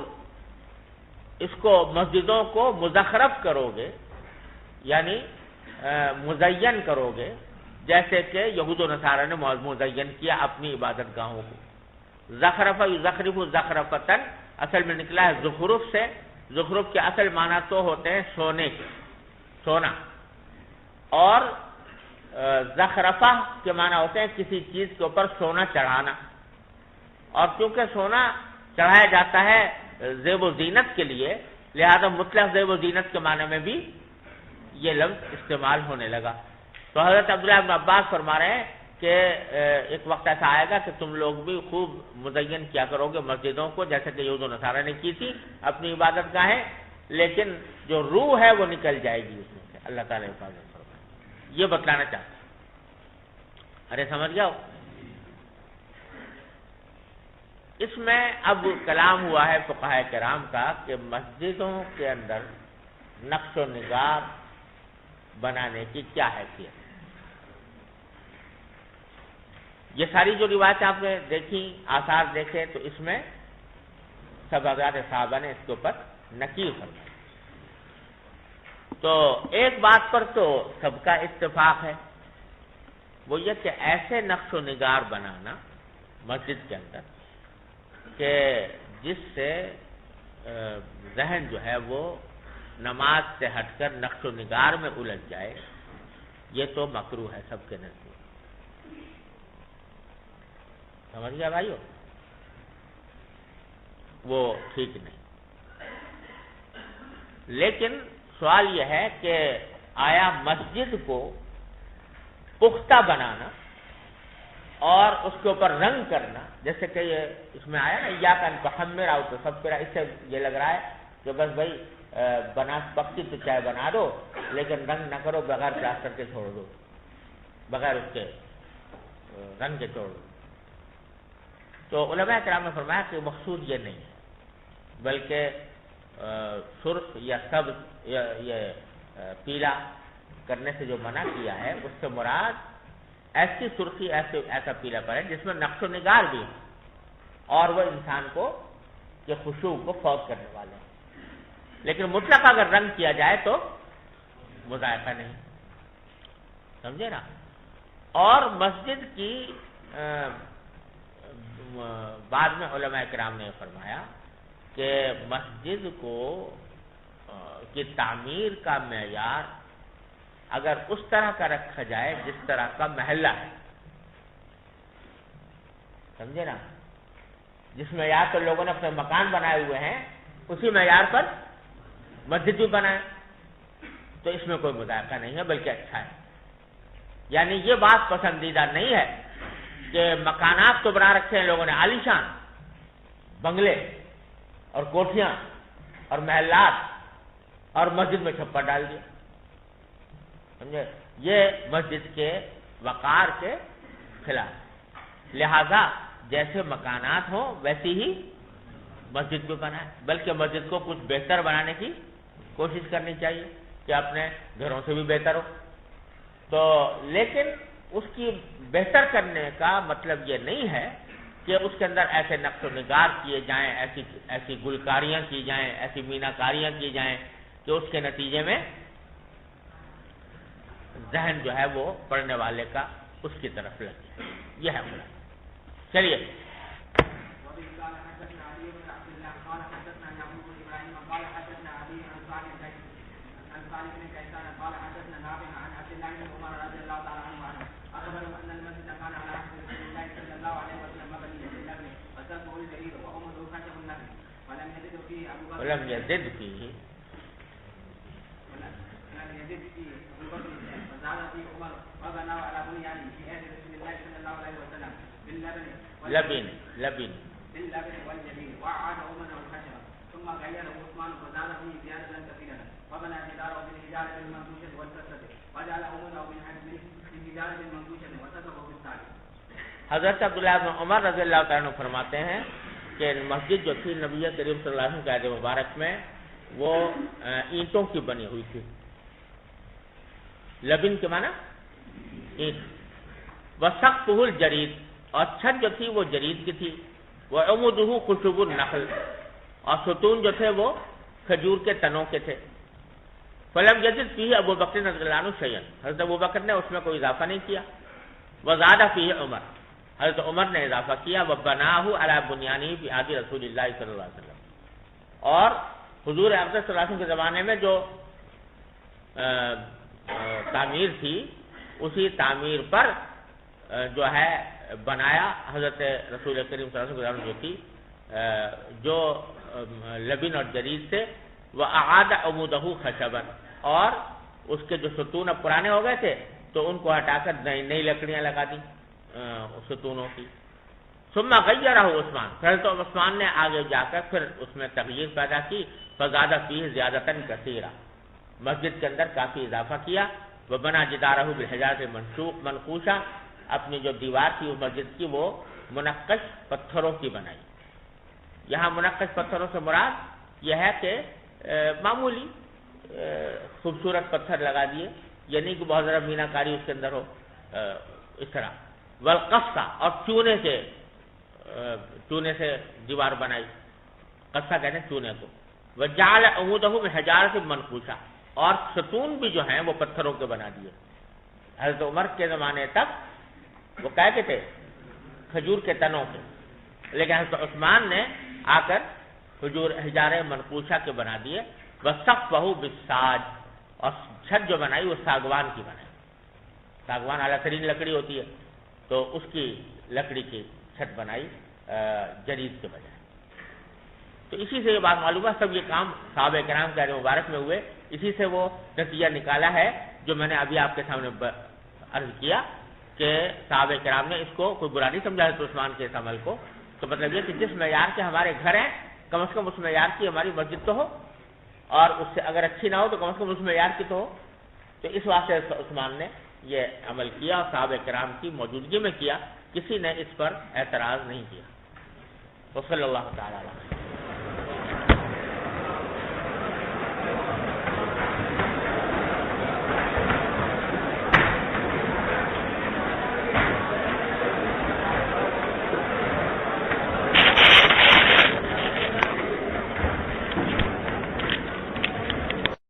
اس کو مسجدوں کو مزخرف کرو گے، یعنی مزین کرو گے، جیسے کہ یہود و نصارہ نے مزین کیا اپنی عبادت گاہوں کو۔ زخرف یزخرف زخرفتن اصل میں نکلا ہے زخرف سے، زخرف کے اصل معنی تو ہوتے ہیں سونے کے، سونا، اور زخرفہ کے معنی ہوتے ہیں کسی چیز کے اوپر سونا چڑھانا، اور چونکہ سونا چڑھایا جاتا ہے زیب و زینت کے لیے، لہذا مطلق زیب و زینت کے معنی میں بھی یہ لفظ استعمال ہونے لگا۔ تو حضرت عبداللہ ابن عباس فرما رہے ہیں کہ ایک وقت ایسا آئے گا کہ تم لوگ بھی خوب مزین کیا کرو گے مسجدوں کو، جیسے کہ یہود و نصارہ نے کی تھی اپنی عبادت گاہیں، لیکن جو روح ہے وہ نکل جائے گی اس میں سے، اللہ تعالیٰ حفاظت فرمائے، یہ بتلانا چاہتا ہوں۔ ارے سمجھ گیا؟ اس میں اب کلام ہوا ہے فقہاء کرام کا کہ مسجدوں کے اندر نقش و نگار بنانے کی کیا حیثیت ہے۔ یہ ساری جو روایت آپ نے دیکھی، آثار دیکھے، تو اس میں سب حضرات صحابہ نے اس کے اوپر نکیر فرمائی۔ تو ایک بات پر تو سب کا اتفاق ہے، وہ یہ کہ ایسے نقش و نگار بنانا مسجد کے اندر کہ جس سے ذہن جو ہے وہ نماز سے ہٹ کر نقش و نگار میں الجھ جائے، یہ تو مکروہ ہے سب کے نزدیک۔ سمجھ گیا بھائیو؟ وہ ٹھیک نہیں۔ لیکن سوال یہ ہے کہ آیا مسجد کو پختہ بنانا اور اس کے اوپر رنگ کرنا، جیسے کہ یہ اس میں آیا نا یا کن تخمر او تصفر، اس سے یہ لگ رہا ہے کہ بس بھائی بنا پکی تو چائے بنا دو لیکن رنگ نہ کرو، بغیر پلاسٹر کے چھوڑ دو، بغیر اس کے رنگ کے چھوڑ دو۔ تو علماء کرام نے فرمایا کہ مقصود یہ نہیں ہے، بلکہ سرخ یا سبز یہ پیلا کرنے سے جو منع کیا ہے اس سے مراد ایسی سرخی ایسا پیلا پر ہے جس میں نقش و نگار بھی ہے اور وہ انسان کو کہ خشوع کو فوت کرنے والے ہیں۔ لیکن مطلق اگر رنگ کیا جائے تو مذائقہ نہیں، سمجھے نا۔ اور مسجد کی بعد میں علماء کرام نے فرمایا کہ مسجد کو کی تعمیر کا معیار اگر اس طرح کا رکھا جائے جس طرح کا محلہ ہے، سمجھے نا، جس معیار پر لوگوں نے اپنے مکان بنائے ہوئے ہیں اسی معیار پر مسجد بھی بنائے تو اس میں کوئی مذائقہ نہیں ہے، بلکہ اچھا ہے۔ یعنی یہ بات پسندیدہ نہیں ہے کہ مکانات تو بنا رکھے ہیں لوگوں نے عالیشان، بنگلے اور کوٹھیاں اور محلات، اور مسجد میں چھپر ڈال دیا، سمجھے؟ یہ مسجد کے وقار کے خلاف۔ لہذا جیسے مکانات ہوں ویسی ہی مسجد کو بنائے، بلکہ مسجد کو کچھ بہتر بنانے کی کوشش کرنی چاہیے کہ اپنے گھروں سے بھی بہتر ہو۔ تو لیکن اس کی بہتر کرنے کا مطلب یہ نہیں ہے کہ اس کے اندر ایسے نقش و نگار کیے جائیں، ایسی گلکاریاں کی جائیں، ایسی میناکاریاں کی جائیں کہ اس کے نتیجے میں ذہن جو ہے وہ پڑھنے والے کا اس کی طرف لگے۔ یہ ہے مراد۔ چلیے ولم يزد فيه لبن والجبين وأعاد عمر والخشب ثم غيره عثمان فزاد فيه زيادة كثيرة وبنى جداره بالحجارة المنقوشة والسسة وجعل عمره بالحجارة المنقوشة وسسه بالثالث۔ حضرت عبداللہ بن عمر رضی اللہ تعالیٰ عنہ فرماتے ہیں کہ مسجد جو تھی نبی کریم صلی اللہ علیہ وسلم کے عہد مبارک میں وہ اینٹوں کی بنی ہوئی تھی۔ لبن کے معنی اینٹ، وسقفہ الجرید، اور چھت جو تھی وہ جرید کی تھی، وعمودہ خشب النخل، اور ستون جو تھے وہ کھجور کے تنوں کے تھے۔ فلم یزد فیہ ابو بکر رضی اللہ عنہ شیئا، حضرت ابو بکر نے اس میں کوئی اضافہ نہیں کیا۔ وزاد فیہ عمر، حضرت عمر نے اضافہ کیا۔ وبناہ علی بنیانہ فی عہد رسول اللہ صلی اللہ علیہ وسلم، اور حضور اقدس صلی اللہ علیہ وسلم کے زمانے میں جو تعمیر تھی اسی تعمیر پر جو ہے بنایا حضرت رسول کریم صلی اللہ علیہ وسلم جو تھی جو لبن اور جرید سے، وَأَعَادَ عُمُودَهُ خَشَبًا، اور اس کے جو ستون اب پرانے ہو گئے تھے تو ان کو ہٹا کر نئی لکڑیاں لگا دی ستونوں کی۔ ثم غیرہ عثمان، پھر تو عثمان نے آگے جا کر پھر اس میں تغییر پیدا کی۔ فزاد فیہ زیادۃ کثیرہ، مسجد کے اندر کافی اضافہ کیا۔ وبنا جدارہ بالحجارۃ منقوشہ، اپنی جو دیوار تھی اس مسجد کی وہ منقش پتھروں کی بنائی۔ یہاں منقش پتھروں سے مراد یہ ہے کہ معمولی خوبصورت پتھر لگا دیے، یعنی کہ بہت زیادہ مینا کاری اس کے اندر ہو اس طرح۔ والقصہ، اور چونے سے دیوار بنائی، قصہ کہتے ہیں چونے کو، وجعل عمودہ من حجارۃ منقوشہ، اور ستون بھی جو ہیں وہ پتھروں کے بنا دیے۔ حضرت عمر کے زمانے تک وہ کہہ کے تھے کھجور کے تنوں کے، لیکن حضرت عثمان نے آ کر حجارہ منقوشہ کے بنا دیے۔ وسقفہ بالساج، اور چھت جو بنائی وہ ساگوان کی بنائی۔ ساگوان اعلیٰ ترین لکڑی ہوتی ہے، تو اس کی لکڑی کی چھت بنائی جرید کے بجائے۔ تو اسی سے یہ بات معلوم ہے، سب یہ کام صحابہ کرام کے عہد مبارک میں ہوئے، اسی سے وہ نتیجہ نکالا ہے جو میں نے ابھی آپ کے سامنے عرض کیا کہ صحابہ کرام نے اس کو کوئی برا نہیں سمجھا حضرت عثمان کے اس عمل کو۔ تو مطلب یہ کہ جس معیار کے ہمارے گھر ہیں کم از کم اس معیار کی ہماری مسجد تو ہو، اور اس سے اگر اچھی نہ ہو تو کم از کم اس معیار کی تو ہو۔ تو اس واسطے عثمان نے یہ عمل کیا اور صحابہ کرام کی موجودگی میں کیا، کسی نے اس پر اعتراض نہیں کیا۔ وصلی اللہ تعالی علیہ